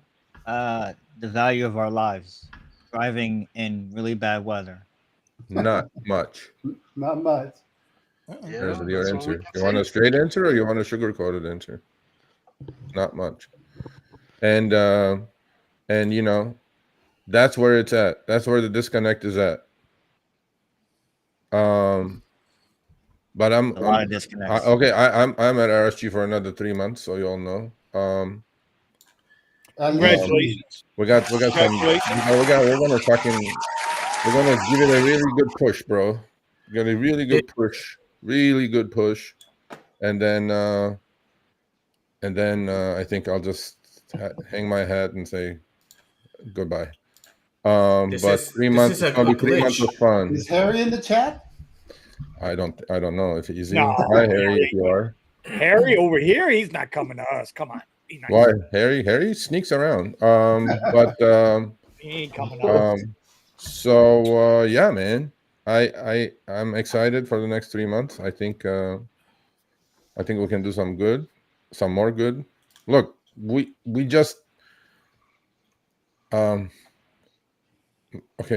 S7: the value of our lives driving in really bad weather?
S4: Not much.
S11: Not much.
S4: There's your answer. You want a straight answer or you want a sugar-coated answer? Not much. And that's where it's at. That's where the disconnect is at. But I'm
S7: a lot of disconnects.
S4: I'm at RSG for another 3 months, so you all know.
S1: Congratulations.
S4: We're gonna give it a really good push, bro. We're gonna really good push, and then I think I'll just hang my hat and say goodbye. But 3 months, it's gonna be 3 months of fun.
S11: Is Harry in the chat?
S4: I don't know if he's
S1: No,
S4: Hi, Harry, if you are.
S1: Harry over here, he's not coming to us. Come on. Nice.
S4: Why? Harry sneaks around. But
S1: he ain't coming to us.
S4: So yeah, man. I'm excited for the next 3 months. I think we can do some more good. Look, we just okay,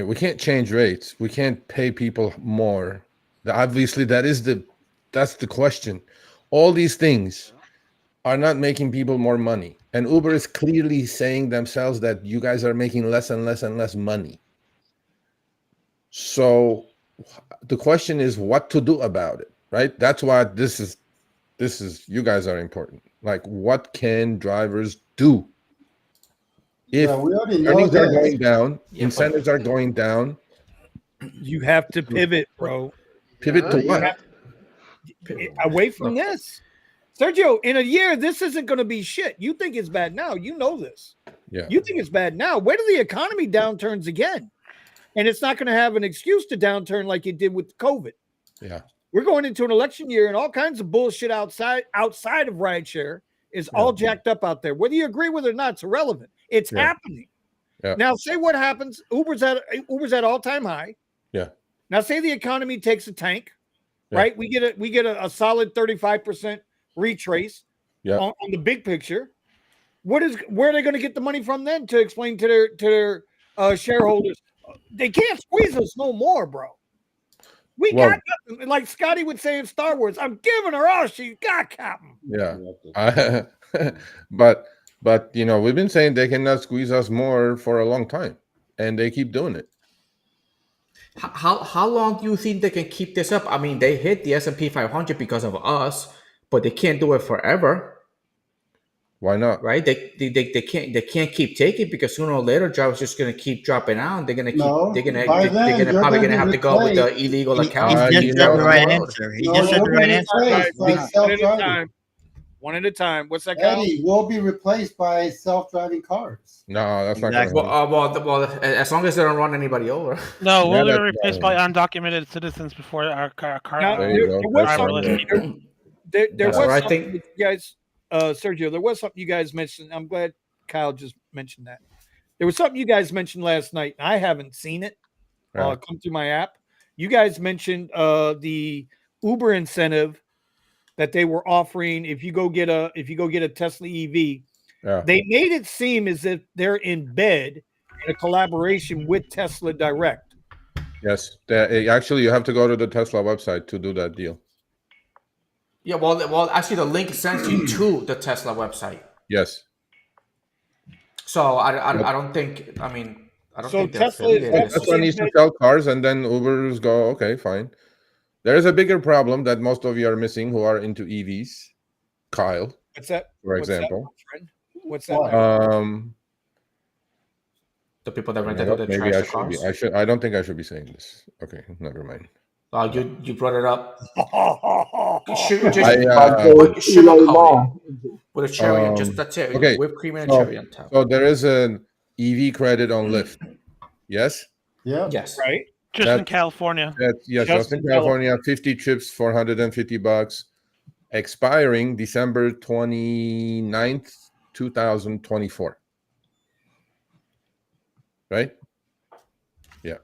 S4: we can't change rates. We can't pay people more. Obviously, that's the question. All these things are not making people more money. And Uber is clearly saying themselves that you guys are making less and less and less money. So the question is what to do about it, right? That's why this is you guys are important. Like, what can drivers do? If earnings are going down, incentives are going down.
S1: You have to pivot, bro.
S4: Pivot to what?
S1: Away from this. Sergio, in a year, this isn't going to be shit. You think it's bad now. You know this.
S4: Yeah.
S1: You think it's bad now. Wait till the economy downturns again. And it's not going to have an excuse to downturn like it did with COVID.
S4: Yeah.
S1: We're going into an election year and all kinds of bullshit outside of RideShare is all jacked up out there. Whether you agree with it or not, it's irrelevant. It's happening.
S4: Yeah.
S1: Now, say what happens. Uber's at all-time high.
S4: Yeah.
S1: Now, say the economy takes a tank, right? We get a solid 35% retrace on the big picture. Where are they going to get the money from then to explain to their shareholders? They can't squeeze us no more, bro. We got nothing. Like Scotty would say in Star Wars, I'm giving her all she's got, Captain.
S4: Yeah. But we've been saying they cannot squeeze us more for a long time, and they keep doing it.
S2: How long do you think they can keep this up? I mean, they hit the S&P 500 because of us, but they can't do it forever.
S4: Why not?
S2: Right? They can't keep taking because sooner or later jobs just going to keep dropping out. They're going to keep probably going to have to go with the illegal account.
S7: He just said the right answer. He just said the right answer.
S1: One at a time. What's that, Kyle?
S11: Eddie will be replaced by self-driving cars.
S4: No, that's not
S7: Exactly.
S4: going to
S2: Well, as long as they don't run anybody over.
S3: No,
S4: Yeah,
S3: we'll be
S4: that's
S3: replaced by undocumented citizens before our car.
S1: Now,
S4: There you go.
S1: there was
S4: That's
S1: something.
S4: what it is.
S1: There
S2: That's
S1: was
S2: what I
S1: something
S2: think.
S1: that you guys, Sergio. There was something you guys mentioned. I'm glad Kyle just mentioned that. There was something you guys mentioned last night. I haven't seen it.
S4: Yeah.
S1: Come through my app. You guys mentioned the Uber incentive that they were offering if you go get a Tesla EV.
S4: Yeah.
S1: They made it seem as if they're in bed in a collaboration with Tesla Direct.
S4: Yes. Actually, you have to go to the Tesla website to do that deal.
S2: Yeah, well, actually, the link sends you to the Tesla website.
S4: Yes.
S2: So I don't think. I mean, I don't
S1: So
S2: think they're
S1: Tesla is
S2: affiliated.
S4: Tesla needs to sell cars, and then Ubers go, okay, fine. There is a bigger problem that most of you are missing who are into EVs. Kyle,
S1: What's that?
S4: for
S1: What's that,
S4: example.
S1: friend? What's that?
S2: The people that
S4: You know
S2: rented
S4: what?
S2: the
S4: Maybe
S2: trash
S4: I
S2: the
S4: should be.
S2: cars.
S4: I don't think I should be saying this. Okay, never mind.
S2: You brought it up.
S8: Might
S2: Just
S8: say it's too late now.
S2: with a cherry, just that's it.
S4: Okay,
S2: Whipped cream and a cherry on top.
S4: so there is an EV credit on Lyft. Yes.
S11: Yeah.
S2: Yes.
S1: Right.
S3: Just in California.
S4: Yes, just in California, 50 trips for $150, expiring December 29th, 2024. Right? Yeah.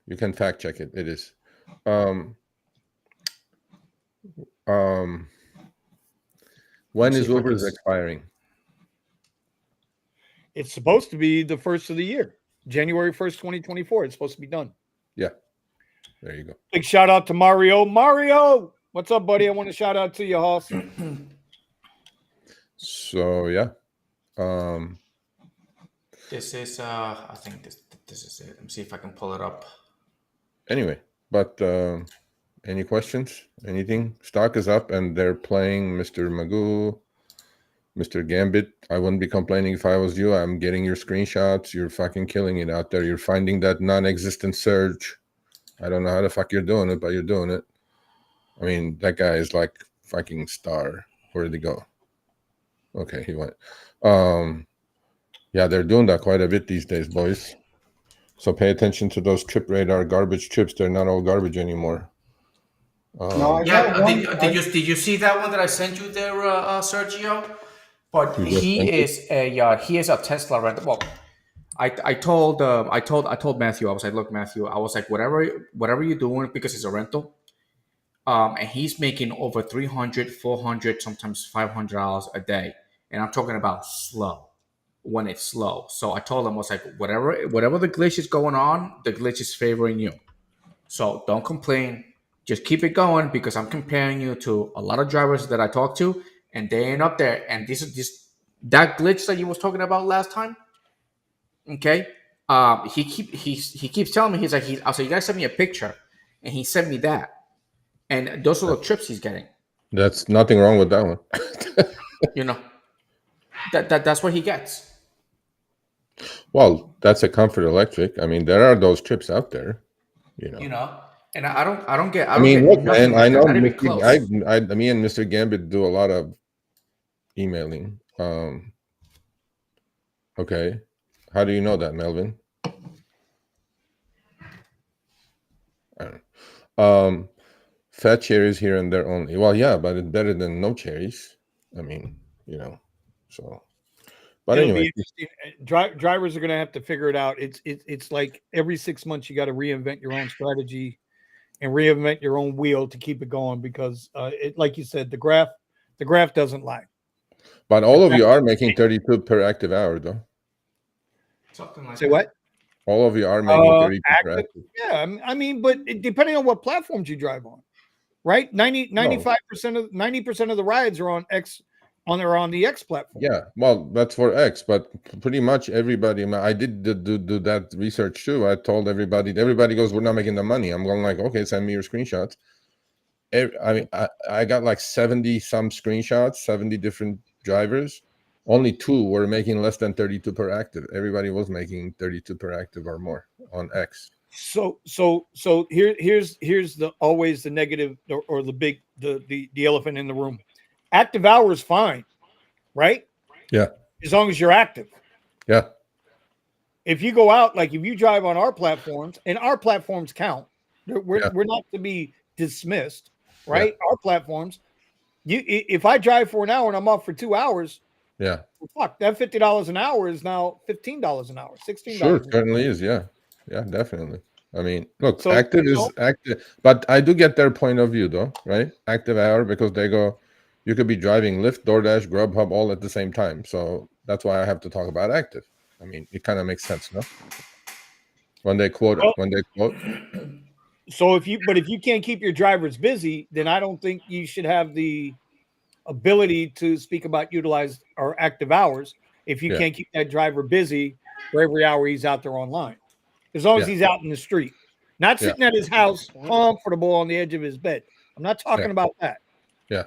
S4: You can fact check it. It is. When is Uber's expiring?
S1: It's supposed to be the first of the year, January 1st, 2024. It's supposed to be done.
S4: Yeah. There you go.
S1: Big shout out to Mario. Mario, what's up, buddy? I want to shout out to you, Hoss.
S4: So yeah.
S2: This is I think this is it. Let me see if I can pull it up.
S4: Anyway, but any questions? Anything? Stock is up and they're playing Mr. Magoo, Mr. Gambit. I wouldn't be complaining if I was you. I'm getting your screenshots. You're fucking killing it out there. You're finding that non-existent surge. I don't know how the fuck you're doing it, but you're doing it. I mean, that guy is like fucking star. Where did he go? Okay, he went. Yeah, they're doing that quite a bit these days, boys. So pay attention to those trip radar garbage trips. They're not all garbage anymore.
S11: No,
S2: did you see that one that I sent you there, Sergio? But he is a Tesla renter. Well, I told Matthew, I was like, look, Matthew, I was like, whatever you're doing, because it's a rental, and he's making over 300, 400, sometimes $500 a day, and I'm talking about slow. When it's slow. So I told him, I was like, whatever the glitch is going on, the glitch is favoring you. So don't complain. Just keep it going, because I'm comparing you to a lot of drivers that I talk to, and they ain't up there. And that glitch that you was talking about last time. Okay. He keeps telling me, he's like, I was like, you guys send me a picture, and he sent me that. And those are the trips he's getting.
S4: That's nothing wrong with that one.
S2: You know. That's what he gets.
S4: Well, that's a Comfort Electric. I mean, there are those trips out there,
S2: You know, and I don't get.
S4: Look, man, I know me and
S2: Mr.
S4: Gambit do a lot of emailing. Okay, how do you know that, Melvin? I don't know. Fat cherries here and there only. Well, yeah, but it's better than no cherries. I mean, so. But
S1: It'll
S4: anyway,
S1: be interesting. Drivers are going to have to figure it out. It's like every 6 months you got to reinvent your own strategy and reinvent your own wheel to keep it going, because like you said, the graph doesn't lie.
S4: But all of you are making 32 per active hour, though.
S2: Something like
S1: Say what?
S4: All of you are making 32 per active.
S1: Yeah, I mean, but depending on what platforms you drive on, right? 95% of 90% of the rides are on the X platform.
S4: Yeah, well, that's for X, but pretty much everybody. I did do that research too. I told everybody goes, we're not making the money. I'm going like, okay, send me your screenshots. I mean, I got like 70 some screenshots, 70 different drivers. Only 2 were making less than 32 per active. Everybody was making 32 per active or more on X.
S1: So here's always the negative, or the elephant in the room. active hours fine, right?
S4: Yeah.
S1: As long as you're active.
S4: Yeah.
S1: If you go out, like if you drive on our platforms, and our platforms count, we're not to be dismissed, right? Our platforms, if I drive for an hour and I'm off for 2 hours,
S4: yeah,
S1: well, fuck, that $50 an hour is now $15 an hour, $16.
S4: Sure, certainly is. Yeah, definitely. I mean, look,
S1: So,
S4: active is active, but I do get their point of view, though, right? Active hour, because they go, you could be driving Lyft, DoorDash, Grubhub all at the same time. So that's why I have to talk about active. I mean, it kind of makes sense, no? When they quote it,
S1: So if you can't keep your drivers busy, then I don't think you should have the ability to speak about utilized or active hours if you can't keep that driver busy for every hour he's out there online. As long as he's out in the street, not sitting at his house comfortable on the edge of his bed. I'm not talking about that.
S4: Yeah.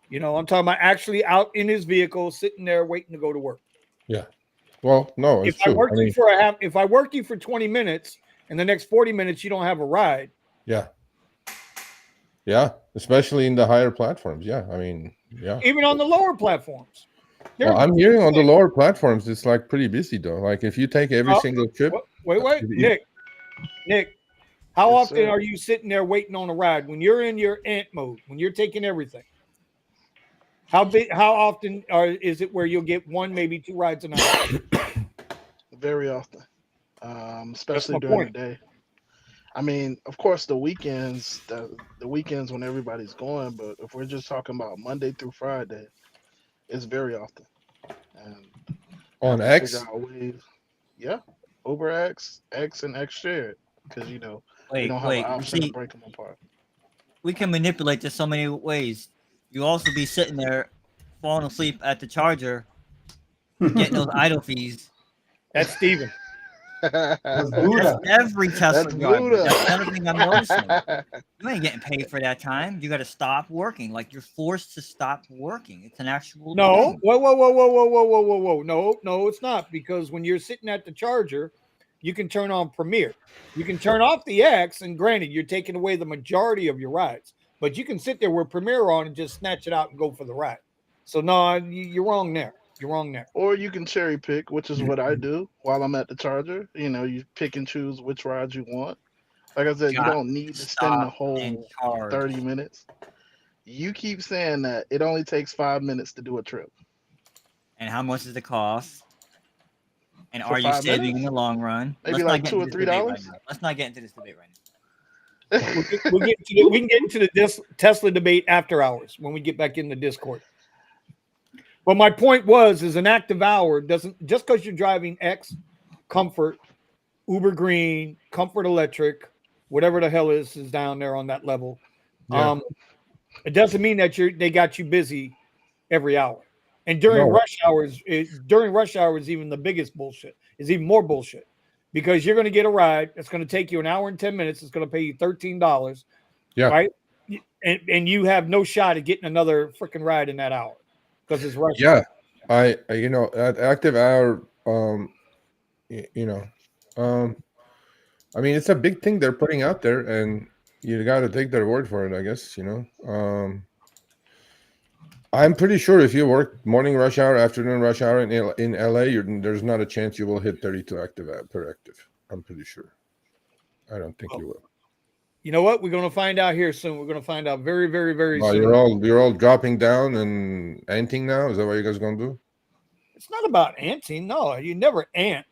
S1: You know, I'm talking about actually out in his vehicle, sitting there waiting to go to work.
S4: Yeah. Well, no, it's true.
S1: If I work you for 20 minutes and the next 40 minutes you don't have a ride.
S4: Yeah. Yeah. Especially in the higher platforms. Yeah. I mean, yeah.
S1: Even on the lower platforms.
S4: Well, I'm hearing on the lower platforms, it's like pretty busy though. Like if you take every single trip.
S1: Wait, Nick, how often are you sitting there waiting on a ride when you're in your ant mode, when you're taking everything? How often is it where you'll get one, maybe two rides an hour?
S9: Very often, especially during the day. I mean, of course, the weekends, the weekends when everybody's going, but if we're just talking about Monday through Friday, it's very often. And
S4: on X?
S9: Yeah, Uber X and X shared, because we don't have an option to break them apart.
S7: We can manipulate this so many ways. You also be sitting there, falling asleep at the charger, getting those idle fees.
S1: That's Steven.
S7: That's every Tesla driver. That's another thing I'm noticing. You ain't getting paid for that time. You got to stop working. Like you're forced to stop working. It's an actual thing.
S1: Whoa. No, it's not, because when you're sitting at the charger, you can turn on Premiere. You can turn off the X, and granted, you're taking away the majority of your rides, but you can sit there with Premiere on and just snatch it out and go for the ride. So no, you're wrong there. You're wrong there.
S9: Or you can cherry pick, which is what I do while I'm at the charger. You pick and choose which rides you want. Like I said, you don't need to spend the whole 30 minutes. You keep saying that it only takes 5 minutes to do a trip.
S7: And how much does it cost? And are you saving in the long run?
S9: Maybe like $2 or $3.
S7: Let's not get into this debate right now.
S1: We can get into the Tesla debate after hours when we get back in the Discord. But my point is an active hour doesn't, just because you're driving X, Comfort, Uber Green, Comfort Electric, whatever the hell is down there on that level. Yeah. It doesn't mean that they got you busy every hour. And during rush hours, even the biggest bullshit is even more bullshit, because you're going to get a ride that's going to take you an hour and 10 minutes. It's going to pay you $13.
S4: Yeah.
S1: Right. And you have no shot at getting another freaking ride in that hour. Because it's rush.
S4: Yeah, I at active hour, I mean, it's a big thing they're putting out there, and you got to take their word for it, I guess. I'm pretty sure if you work morning rush hour, afternoon rush hour in LA, there's not a chance you will hit 32 per active. I'm pretty sure. I don't think you will.
S1: You know what? We're going to find out here soon. We're going to find out very, very, very soon.
S4: You're all dropping down and anting now? Is that what you guys going to do?
S1: It's not about anting. No, you never ant.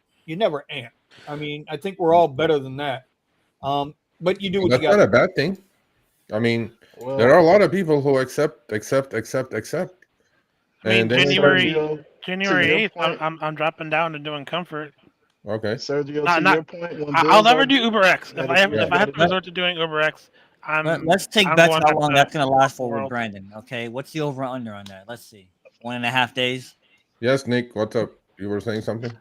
S1: I mean, I think we're all better than that. But you do what you got.
S4: That's not a bad thing. I mean, there are a lot of people who accept.
S3: I mean, January 8th, I'm dropping down and doing Comfort.
S4: Okay,
S9: Sergio, to your point,
S3: I'll never do Uber X. If I have to resort to doing Uber X,
S7: let's take bets how long that's going to last for with Brandon. Okay, what's the over under on that? Let's see, 1.5 days.
S4: Yes, Nick, what's up? You were saying something?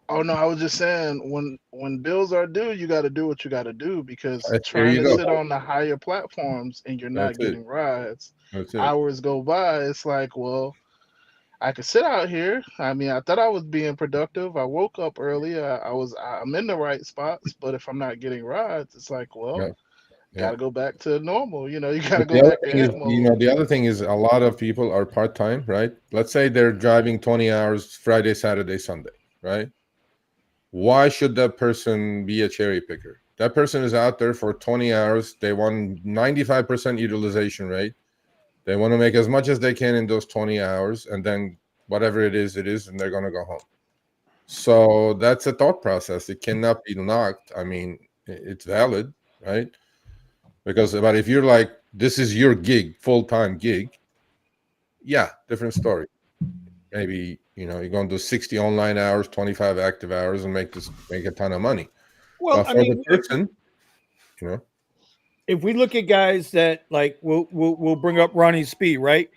S9: Oh no, I was just saying when bills are due, you got to do what you got to do, because trying to sit on the higher platforms and you're not getting rides, hours go by. It's like, well, I could sit out here. I mean, I thought I was being productive. I woke up early. I'm in the right spots, but if I'm not getting rides, it's like, well, gotta go back to normal. You gotta
S4: But
S9: go back to ant mode.
S4: the other thing is a lot of people are part-time, right? Let's say they're driving 20 hours Friday, Saturday, Sunday, right? Why should that person be a cherry picker? That person is out there for 20 hours. They want 95% utilization rate. They want to make as much as they can in those 20 hours, and then whatever it is, and they're going to go home. So that's a thought process. It cannot be knocked. I mean, it's valid, right? But if you're like, this is your gig, full-time gig, yeah, different story. Maybe, you're going to do 60 online hours, 25 active hours, and make a ton of money.
S1: Well,
S4: but for the person,
S1: if we look at guys that like, we'll bring up Ronnie Speed, right?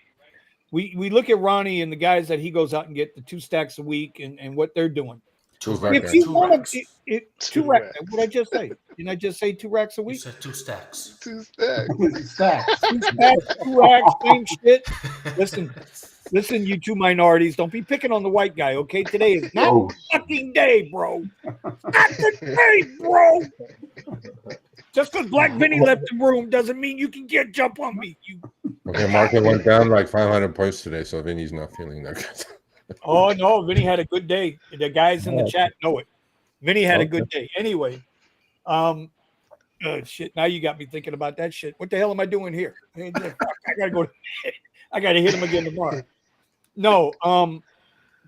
S1: We look at Ronnie and the guys that he goes out and get the 2 stacks a week and what they're doing. If you want to, 2 racks. What did I just say? Didn't I just say 2 racks a week?
S2: You said 2 stacks.
S9: 2 stacks.
S11: 2 stacks.
S1: 2 stacks, 2 racks, same shit. Listen, you 2 minorities, don't be picking on the white guy, okay? Today is not the fucking day, bro. Not the day, bro. Just because Black Vinny left the room doesn't mean you can jump on me.
S4: Okay, market went down like 500 points today, so Vinny's not feeling that good.
S1: Oh no, Vinny had a good day. The guys in the chat know it. Vinny had a good day. Anyway, shit. Now you got me thinking about that shit. What the hell am I doing here? I gotta go. I gotta hit him again tomorrow. No,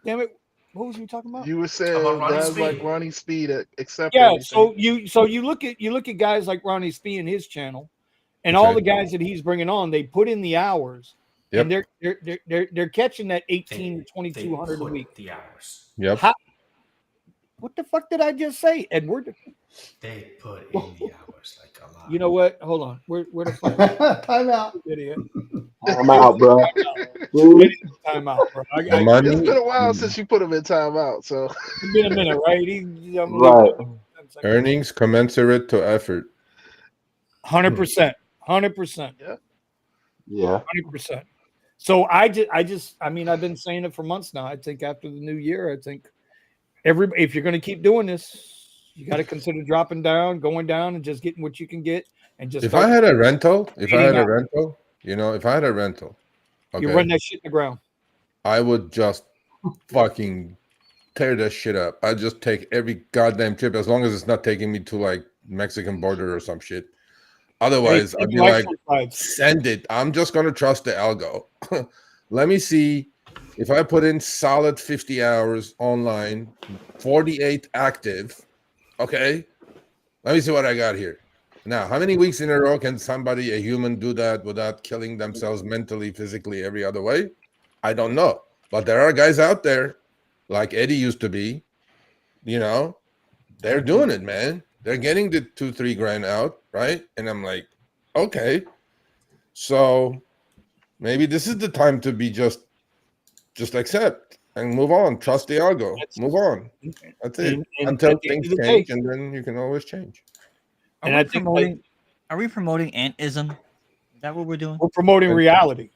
S1: damn it. What was you talking about?
S9: You were saying guys like Ronnie Speed accept.
S1: Yeah,
S9: everything.
S1: so you look at guys like Ronnie Speed and his channel, and all the guys that he's bringing on. They put in the hours, and they're catching that 18 to 2,200 a week.
S2: The hours.
S4: Yep.
S1: What the fuck did I just say, Edward?
S2: They put in the hours like a lot.
S1: You know what? Hold on. Where the fuck?
S11: Time out.
S1: Idiot.
S8: Time out, bro.
S1: Time out, bro.
S9: It's been a while since you put him in timeout, so
S1: it's been a minute, right?
S8: Right.
S4: Earnings commensurate to effort.
S1: 100%. 100%.
S8: Yeah.
S1: 100%. So I mean, I've been saying it for months now. I think after the new year, I think if you're going to keep doing this, you got to consider dropping down, going down, and just getting what you can get. And just
S4: if I had a rental, okay,
S1: you run that shit in the ground.
S4: I would just fucking tear that shit up. I'd just take every goddamn trip as long as it's not taking me to like Mexican border or some shit. Otherwise, I'd be like, send it. I'm just gonna trust the algo. Let me see if I put in solid 50 hours online, 48 active. Okay, let me see what I got here. Now, how many weeks in a row can a human, do that without killing themselves mentally, physically, every other way? I don't know. But there are guys out there, like Eddie used to be, they're doing it, man. They're getting the 2-3 grand out, right? And I'm like, okay. So maybe this is the time to be just accept and move on. Trust the algo. Move on. That's it. Until things change, and then you can always change.
S7: Are we promoting antism? Is that what we're doing?
S1: We're promoting reality.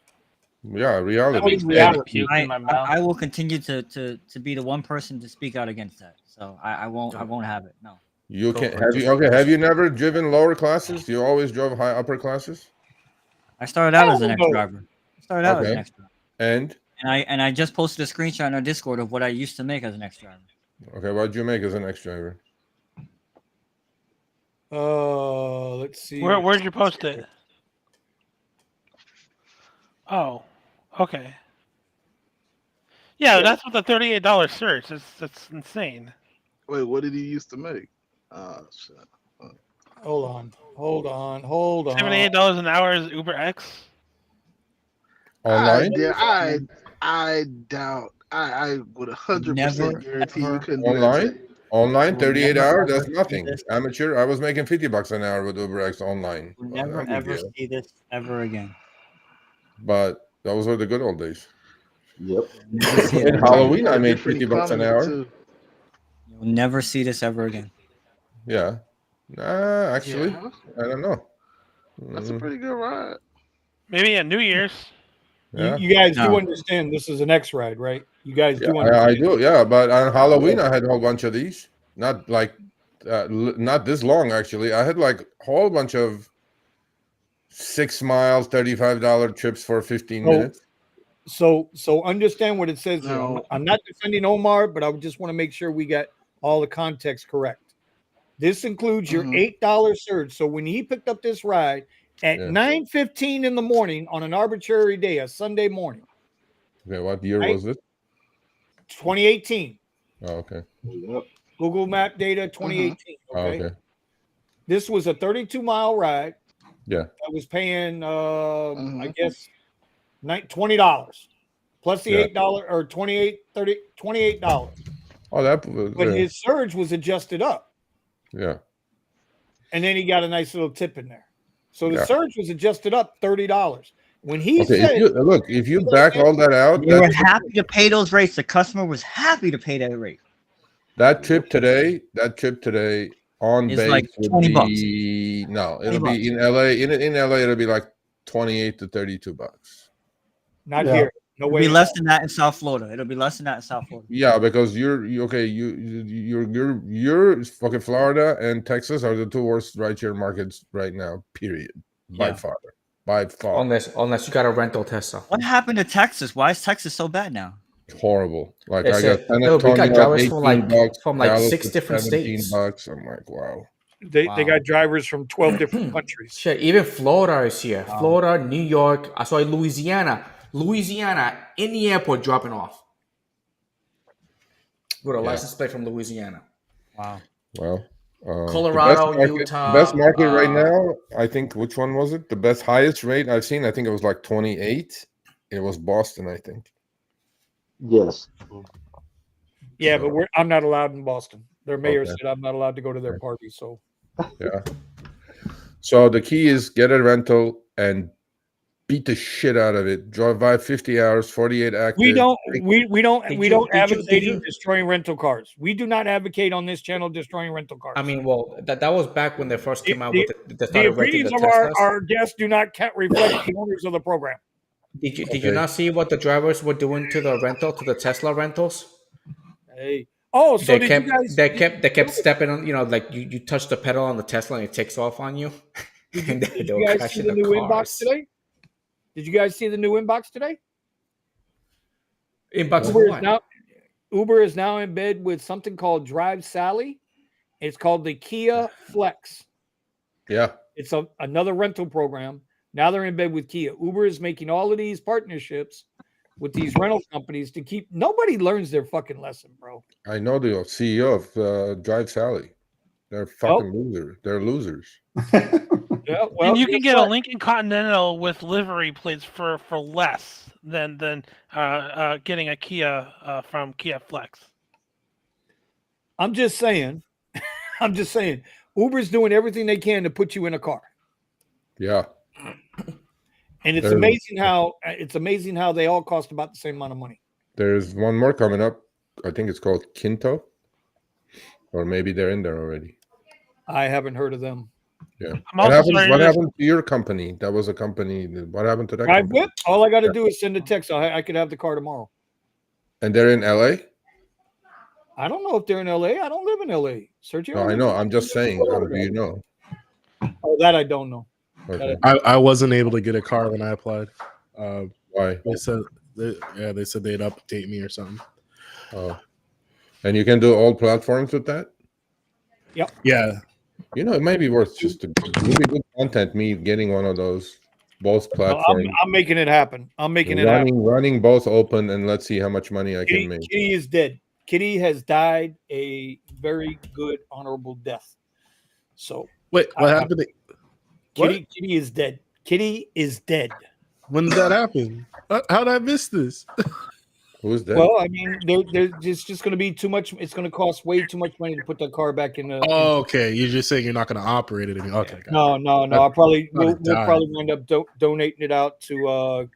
S4: Yeah, reality.
S7: I will continue to be the one person to speak out against that. So I won't have it. No.
S4: You can have you never driven lower classes? You always drove high upper classes?
S7: I started out as an ex-driver.
S4: And
S7: I just posted a screenshot on our Discord of what I used to make as an ex-driver.
S4: Okay, what did you make as an ex-driver?
S1: Let's see.
S3: Where'd you post it? Oh, okay. Yeah, that's with the $38 search. That's insane.
S9: Wait, what did he used to make? Oh shit.
S1: Hold on.
S3: $78 an hour is Uber X.
S4: Online?
S9: I doubt. I would 100% guarantee you couldn't
S4: online. Online, 38 hours. That's nothing. Amateur. I was making $50 an hour with Uber X online.
S7: We'll never ever see this ever again.
S4: But those were the good old days.
S8: Yep.
S4: In Halloween, I made $50 an hour.
S7: You'll never see this ever again.
S4: Yeah. Actually, I don't know.
S9: That's a pretty good ride.
S3: Maybe at New Year's.
S4: Yeah.
S1: You guys do understand this is an X ride, right? You guys do understand.
S4: I do, yeah. But on Halloween, I had a whole bunch of these. Not like, not this long, actually. I had like a whole bunch of 6 miles, $35 trips for 15 minutes.
S1: So understand what it says here.
S9: No.
S1: I'm not defending Omar, but I just want to make sure we got all the context correct. This includes your $8 surge. So when he picked up this ride at 9:15 in the morning on an arbitrary day, a Sunday morning.
S4: Okay, what year was it?
S1: 2018.
S4: Oh, okay.
S8: Yep.
S1: Google Map data 2018. Okay.
S4: Okay.
S1: This was a 32-mile ride.
S4: Yeah.
S1: I was paying I guess $20 plus the $8 or $28.
S4: Oh, that was,
S1: but his surge was adjusted up.
S4: Yeah.
S1: And then he got a nice little tip in there. So the surge was adjusted up $30. When he said,
S4: if you back all that out,
S7: they were happy to pay those rates. The customer was happy to pay that rate.
S4: That trip today on
S7: it's
S4: base
S7: like
S4: would
S7: $20.
S4: be no, it'll be in LA. In LA, it'll be like $28 to $32.
S1: Not here. No way.
S7: It'll be less than that in South Florida. It'll be less than that in South Florida.
S4: Yeah, because you're fucking Florida and Texas are the two worst rideshare markets right now. Period. By far.
S2: Unless you got a rental Tesla.
S7: What happened to Texas? Why is Texas so bad now?
S4: Horrible. Like
S2: They
S4: I
S2: said,
S4: got San
S2: we got
S4: Antonio
S2: drivers
S4: $18,
S2: from like
S4: Dallas
S2: 6
S4: is
S2: different states.
S4: $17. I'm like, wow.
S1: They got drivers from 12 different countries.
S2: Shit, even Florida is here. Florida, New York. I saw Louisiana in the airport dropping off with a license plate from Louisiana.
S7: Wow.
S4: Well,
S2: Colorado, Utah.
S4: Best market right now, I think. Which one was it? The best highest rate I've seen. I think it was like 28. It was Boston, I think.
S8: Yes.
S1: Yeah, but I'm not allowed in Boston. Their mayor said I'm not allowed to go to their party. So
S4: yeah. So the key is get a rental and beat the shit out of it. Drive 50 hours, 48 active.
S1: we don't advocate destroying rental cars. We do not advocate on this channel destroying rental cars.
S2: I mean, well, that was back when they first came out with
S1: the opinions of our guests do not reflect the owners of the program.
S2: Did you not see what the drivers were doing to the Tesla rentals?
S1: Hey. Oh, so
S2: they kept stepping on, like you touch the pedal on the Tesla and it takes off on you.
S1: Did you guys see the new inbox today? Did you guys see the new inbox today? Uber is now in bed with something called Drive Sally. It's called the Kia Flex.
S4: Yeah.
S1: It's another rental program. Now they're in bed with Kia. Uber is making all of these partnerships with these rental companies to keep. Nobody learns their fucking lesson, bro.
S4: I know the CEO of Drive Sally. They're fucking losers. They're losers.
S3: Yeah, well, and you can get a Lincoln Continental with livery plates for less than getting a Kia from Kia Flex.
S1: I'm just saying. Uber's doing everything they can to put you in a car.
S4: Yeah.
S1: And it's amazing how they all cost about the same amount of money.
S4: There's one more coming up. I think it's called Kinto, or maybe they're in there already.
S1: I haven't heard of them.
S4: Yeah. What happened to your company? That was a company. What happened to that?
S1: Drive Whip. All I got to do is send a text. I could have the car tomorrow.
S4: And they're in LA.
S1: I don't know if they're in LA. I don't live in LA. Sergio.
S4: No, I know. I'm just saying. Do you know?
S1: Oh, that I don't know.
S5: Okay. I wasn't able to get a car when I applied.
S4: Why?
S5: They said they'd update me or something.
S4: Oh, and you can do all platforms with that.
S1: Yep.
S5: Yeah.
S4: It might be worth just really good content. Me getting one of those, both platforms.
S1: I'm making it happen.
S4: Running both open, and let's see how much money I can make.
S1: Kitty is dead. Kitty has died a very good, honorable death. So
S5: wait, what happened?
S1: Kitty is dead. Kitty is dead.
S5: When did that happen? How did I miss this?
S4: Who's dead?
S1: Well, I mean, it's just going to be too much. It's going to cost way too much money to put the car back in.
S5: Okay. You're just saying you're not going to operate it anymore. Okay.
S1: No. We'll probably wind up donating it out to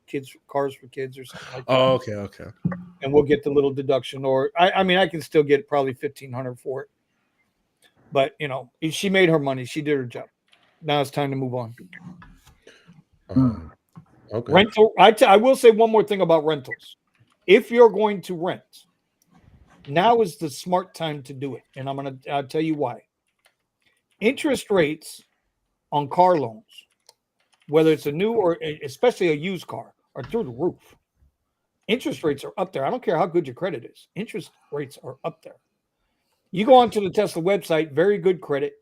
S1: Cars for Kids or something like that.
S5: Oh, okay.
S1: And we'll get the little deduction, or I mean, I can still get probably $1,500 for it. But she made her money. She did her job. Now it's time to move on.
S4: Okay.
S1: Rental. I will say one more thing about rentals. If you're going to rent, now is the smart time to do it, and I'll tell you why. Interest rates on car loans whether it's a new or especially a used car, are through the roof. Interest rates are up there. I don't care how good your credit is. Interest rates are up there. You go onto the Tesla website, very good credit,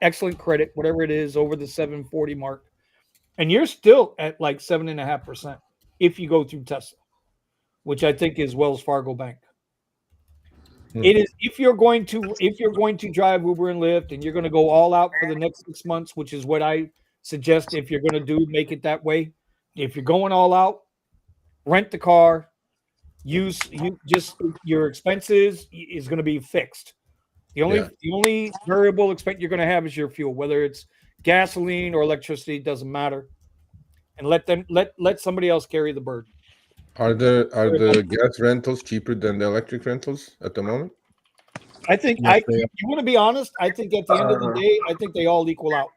S1: excellent credit, whatever it is, over the 740 mark, and you're still at like 7.5% if you go through Tesla, which I think is Wells Fargo Bank. It is if you're going to drive Uber and Lyft and you're going to go all out for the next 6 months, which is what I suggest. If you're going to do, make it that way. If you're going all out, rent the car. Your expenses is going to be fixed. The only variable expense you're going to have is your fuel, whether it's gasoline or electricity, doesn't matter. And let somebody else carry the burden.
S4: Are the gas rentals cheaper than the electric rentals at the moment?
S1: I think you want to be honest. I think at the end of the day, I think they all equal out.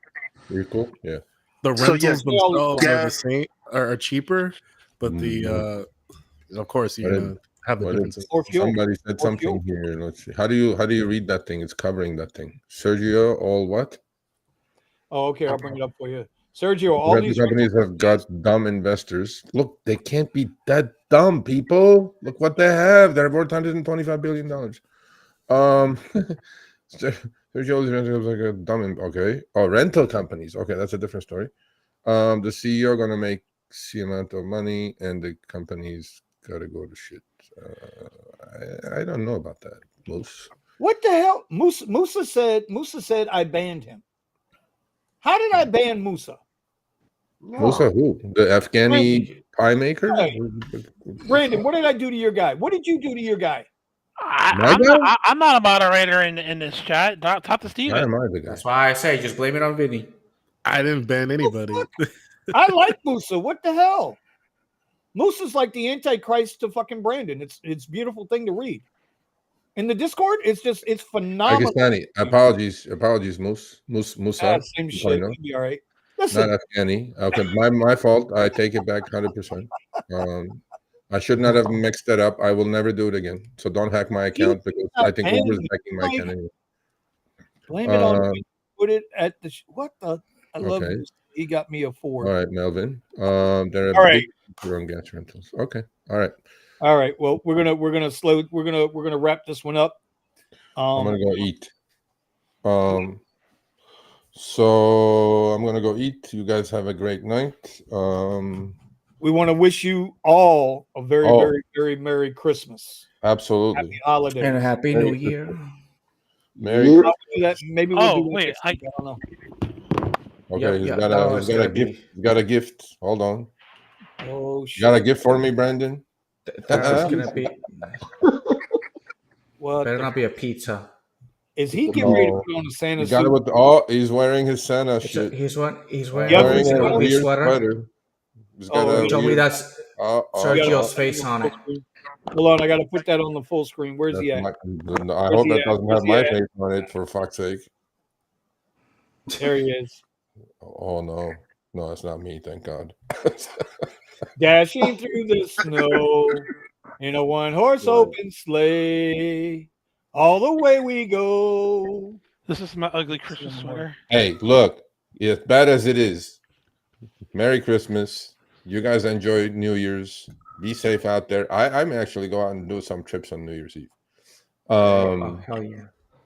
S4: Equal, yeah.
S5: The rentals themselves are the same, are cheaper, but the of course you have the differences.
S4: Somebody said something here. Let's see. How do you read that thing? It's covering that thing. Sergio, all what?
S1: Oh, okay. I'll bring it up for you. Sergio, all these
S4: companies have got dumb investors. Look, they can't be that dumb, people. Look what they have. They're worth $125 billion. Sergio's like a dumb. Okay. Oh, rental companies. Okay, that's a different story. The CEO gonna make C amount of money, and the company's gotta go to shit. I don't know about that, Moose.
S1: What the hell? Musa said I banned him. How did I ban Musa?
S4: Musa who? The Afghani pie maker?
S1: Right. Brandon, what did I do to your guy? What did you do to your guy?
S3: I'm not a moderator in this chat. Talk to Steven.
S2: That's why I say just blame it on Vinny.
S5: I didn't ban anybody.
S1: I like Musa. What the hell? Musa's like the Antichrist to fucking Brandon. It's a beautiful thing to read. In the Discord, it's phenomenal.
S4: Pakistani. Apologies, Musa.
S1: Same shit. You'll be all right.
S4: Listen. Not Afghani. Okay, my fault. I take it back 100%. I should not have mixed that up. I will never do it again. So don't hack my account because I think Uber's hacking my account anyway.
S1: Blame it on me. Put it at the what the. I love this. He got me a 4.
S4: All right, Melvin. They're all right. On gas rentals. Okay. All right.
S1: All right. Well, we're gonna wrap this one up.
S4: I'm gonna go eat. So I'm gonna go eat. You guys have a great night.
S1: We want to wish you all a very, very, very Merry Christmas.
S4: Absolutely.
S1: Happy holidays.
S2: And a Happy New Year.
S4: Merry
S1: Christmas. Maybe we'll do
S3: wait.
S1: I don't know.
S4: Okay, he's got a gift. He's got a gift. Hold on. Oh shit. You got a gift for me, Brandon?
S2: That's gonna be.
S1: What?
S2: Better not be a pizza.
S1: Is he getting ready to put on a Santa suit?
S4: He's wearing his Santa shit.
S2: He's wearing
S4: a weird sweater.
S2: You told me that's Sergio's face on it.
S1: Hold on, I got to put that on the full screen. Where's he at?
S4: I hope that doesn't have my face on it, for fuck's sake.
S1: There he is.
S4: Oh no, it's not me. Thank God.
S1: Dashing through the snow in a one-horse open sleigh, all the way we go.
S3: This is my ugly Christmas sweater.
S4: Hey, look, as bad as it is, Merry Christmas. You guys enjoy New Year's. Be safe out there. I'm actually go out and do some trips on New Year's Eve.
S2: Hell yeah.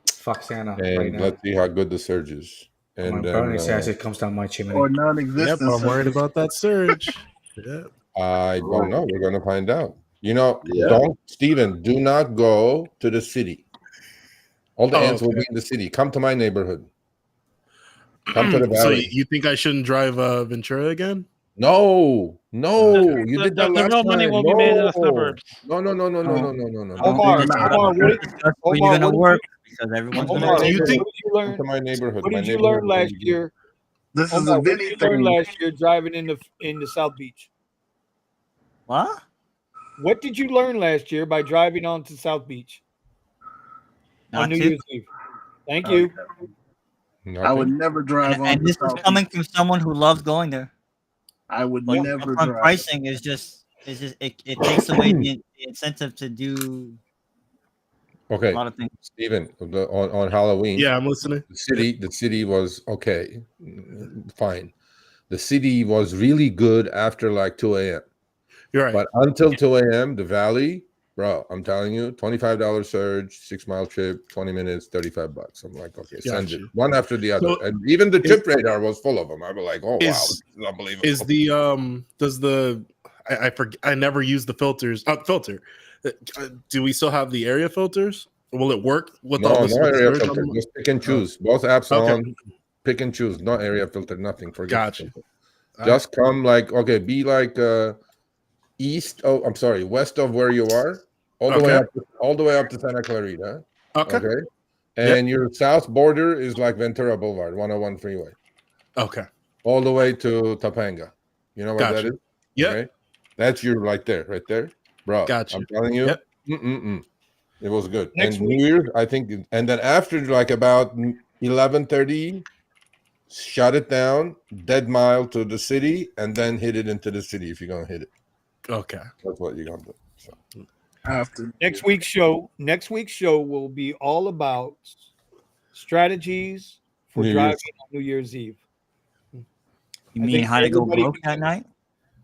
S2: Fuck Santa.
S4: And right now. Let's see how good the surge is. And
S2: Bernie says it comes down my chimney.
S9: Or non-existent.
S5: Yep, I'm worried about that surge. Yeah.
S4: I don't know. We're gonna find out. Steven, do not go to the city. All the ants will be in the city. Come to my neighborhood. Come to the valley.
S5: So you think I shouldn't drive Ventura again?
S4: No. You did that last time.
S3: The real money will be made in the suburbs.
S4: No.
S1: Omar,
S7: where you gonna work? Because everyone's gonna.
S4: Do you think come to my neighborhood?
S1: What did you learn last year?
S9: This is a Vinny thing.
S1: Last year driving in the South Beach.
S7: What?
S1: What did you learn last year by driving onto South Beach on New Year's Eve? Thank you.
S9: I would never drive on.
S7: And this is coming from someone who loves going there.
S9: I would never drive.
S7: Pricing is just it takes away the incentive to do a lot of things.
S4: Steven, on Halloween.
S5: Yeah, I'm listening.
S4: The city was okay, fine. the city was really good after like 2 a.m.
S5: You're right.
S4: But until 2 a.m., the valley, bro, I'm telling you, $25 surge, 6-mile trip, 20 minutes, $35. I'm like, okay, send it one after the other.
S5: So,
S4: and even the tip radar was full of them. I was like, oh, wow, this is unbelievable.
S5: Is the does the I forget, I never use the filters filter. Do we still have the area filters? Will it work with all this?
S4: No area filter. Just pick and choose. Both apps on. Pick and choose. No area filter. Nothing. Forget. Gotcha. Just come like be like east. Oh, I'm sorry, west of where you are, all the way up to Santa Clarita. Okay. And your south border is like Ventura Boulevard, 101 freeway. Okay. All the way to Topanga. You know what that is? Yeah. Okay? That's your right there, bro. Gotcha. I'm telling you. Yep. It was good. And New Year's, I think, and then after like about 11:30, shut it down, dead mile to the city, and then hit it into the city if you're gonna hit it. Okay, that's what you're gonna do. So.
S1: After next week's show will be all about strategies for driving on New Year's Eve.
S7: You mean how to go broke that night?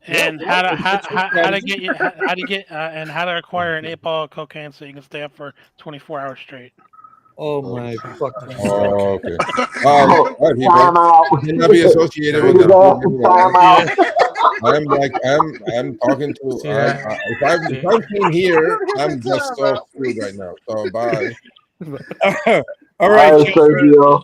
S3: And how to get and how to acquire an 8-ball of cocaine so you can stay up for 24 hours straight.
S1: Oh my fucking!
S4: Oh, okay. Time out. Cannot be associated with them. Time out. I'm talking to. If I'm in here, I'm just so screwed right now. So bye.
S1: All right, Sergio.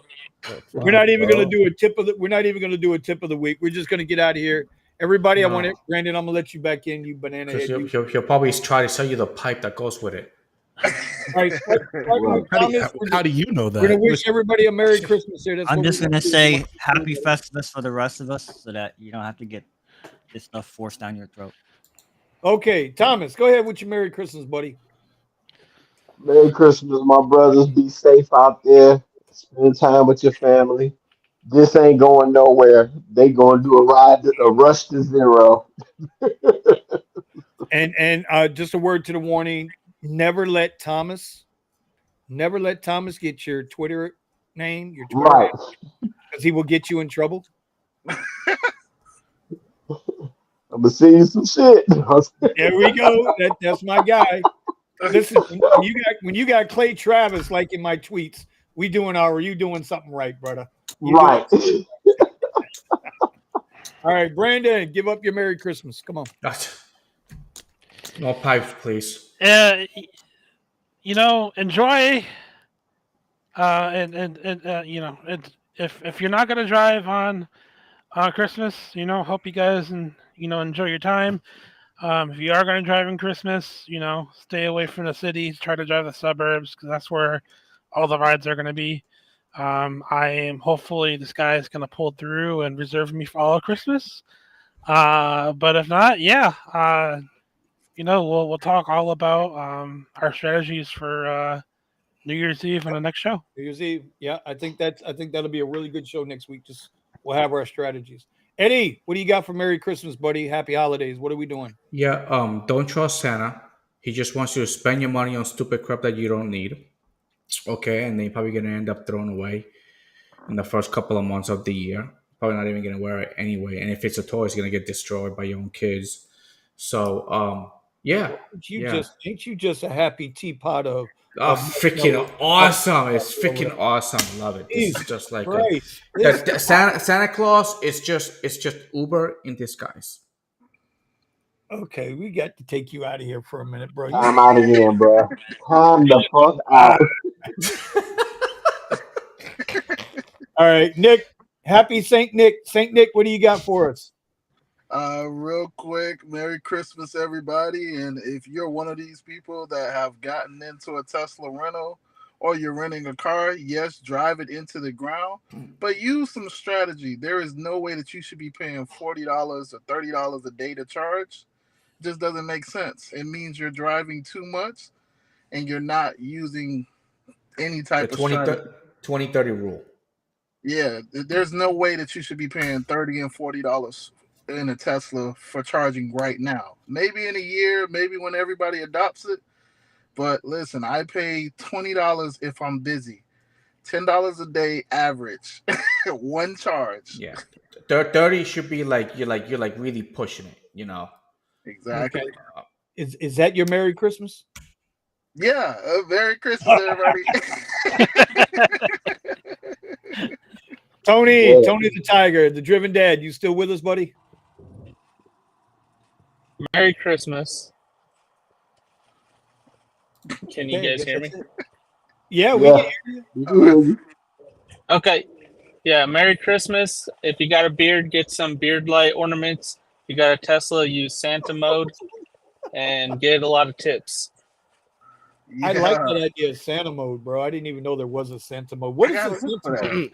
S1: We're not even going to do a tip of the. We're not even going to do a tip of the week. We're just going to get out of here. Everybody, I want it. Brandon, I'm gonna let you back in. You banana head.
S2: He'll probably try to sell you the pipe that goes with it.
S1: All right.
S5: How do you know that?
S1: We're gonna wish everybody a Merry Christmas. Here.
S7: I'm just gonna say Happy Festivus for the rest of us, so that you don't have to get this stuff forced down your throat.
S1: Okay, Thomas, go ahead with your Merry Christmas, buddy.
S8: Merry Christmas, my brothers. Be safe out there. Spend time with your family. This ain't going nowhere. They gonna do a rush to zero.
S1: and just a word to the warning: never let Thomas get your Twitter name, your Twitter, right? Because he will get you in trouble.
S8: I'm gonna see you some shit.
S1: There we go. That's my guy. Listen, when you got Clay Travis like in my tweets, you doing something right, brother.
S8: Right.
S1: All right, Brandon, give up your Merry Christmas. Come on.
S2: No pipes, please.
S3: Enjoy. If you're not gonna drive on Christmas, hope you guys enjoy your time. If you are gonna drive on Christmas, stay away from the cities. Try to drive the suburbs because that's where all the rides are gonna be. I am hopefully this guy is going to pull through and reserve me for all of Christmas. But if not, we'll talk all about our strategies for New Year's Eve on the next show.
S1: New Year's Eve, yeah, I think that'll be a really good show next week. We'll have our strategies. Eddie, what do you got for Merry Christmas, buddy? Happy holidays. What are we doing?
S2: Yeah, don't trust Santa. He just wants you to spend your money on stupid crap that you don't need. Okay, and then you're probably going to end up throwing away in the first couple of months of the year. Probably not even going to wear it anyway. And if it's a toy, it's going to get destroyed by your own kids. So, yeah.
S1: Ain't you just a happy teapot of
S2: freaking awesome. It's freaking awesome. Love it. This is just like Santa Claus is just Uber in disguise.
S1: Okay, we got to take you out of here for a minute, bro.
S8: I'm out again, bro. Time the fuck out.
S1: All right, Nick. Happy Saint Nick. Saint Nick, what do you got for us?
S9: Real quick, Merry Christmas, everybody. And if you're one of these people that have gotten into a Tesla rental or you're renting a car, yes, drive it into the ground, but use some strategy. There is no way that you should be paying $40 or $30 a day to charge. It just doesn't make sense. It means you're driving too much and you're not using any type of strategy.
S2: 20-30 rule.
S9: Yeah, there's no way that you should be paying $30 and $40 in a Tesla for charging right now. Maybe in a year, maybe when everybody adopts it. But listen, I pay $20 if I'm busy. $10 a day average, one charge.
S2: Yeah, 30 should be like you're really pushing it. You know.
S9: Exactly.
S1: Okay. Is that your Merry Christmas?
S9: Yeah. Merry Christmas, everybody.
S1: Tony the Tiger, the Driven Dad, you still with us, buddy?
S6: Merry Christmas. Can you guys hear me?
S1: Yeah, we can hear
S8: you.
S6: Okay. Yeah, Merry Christmas. If you got a beard, get some beard light ornaments. If you got a Tesla, use Santa mode and get a lot of tips.
S1: Yeah. I like that idea of Santa mode, bro. I didn't even know there was a Santa mode. What is the Santa mode?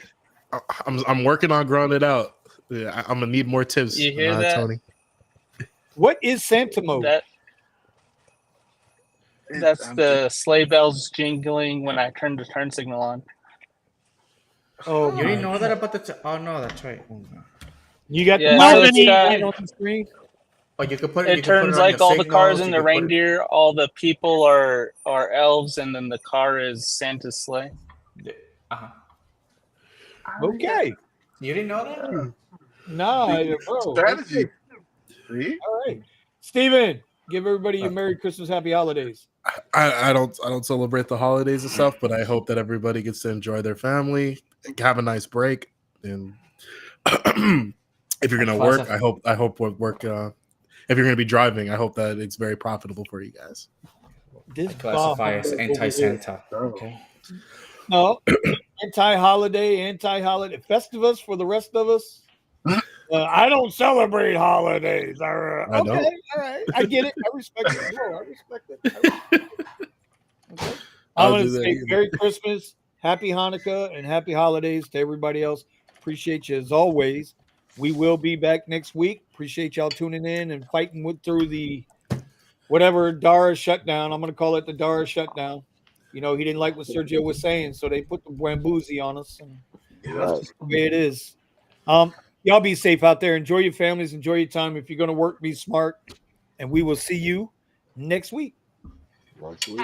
S5: I'm working on growing it out. Yeah, I'm gonna need more tips.
S6: You hear that,
S5: Tony?
S1: What is Santa mode?
S6: That's the sleigh bells jingling when I turn the turn signal on.
S2: Oh, you didn't know that about the? Oh no, that's right. Oh, no.
S1: You got the
S6: right
S1: on the screen.
S2: Oh, you could put
S6: it. It turns like all the cars in the reindeer, all the people are elves, and then the car is Santa's sleigh.
S1: Okay.
S2: You didn't know that?
S1: No, bro.
S9: Strategy.
S1: All right, Steven, give everybody a Merry Christmas, Happy Holidays.
S5: I don't celebrate the holidays and stuff, but I hope that everybody gets to enjoy their family, have a nice break, and if you're gonna work, I hope work. If you're gonna be driving, I hope that it's very profitable for you guys.
S1: This
S2: classify as anti-Santa. Okay.
S1: No, anti-holiday, Festivus for the rest of us. I don't celebrate holidays. Okay, all right. I get it. I respect it. Bro, I respect it. Okay. I'm going to say Merry Christmas, Happy Hanukkah, and Happy Holidays to everybody else. Appreciate you as always. We will be back next week. Appreciate y'all tuning in and fighting through the whatever Dara shutdown. I'm going to call it the Dara shutdown. You know, he didn't like what Sergio was saying, so they put the Bambuzi on us. And that's just the way it is. Y'all be safe out there. Enjoy your families. Enjoy your time. If you're going to work, be smart. And we will see you next week.
S8: Next week.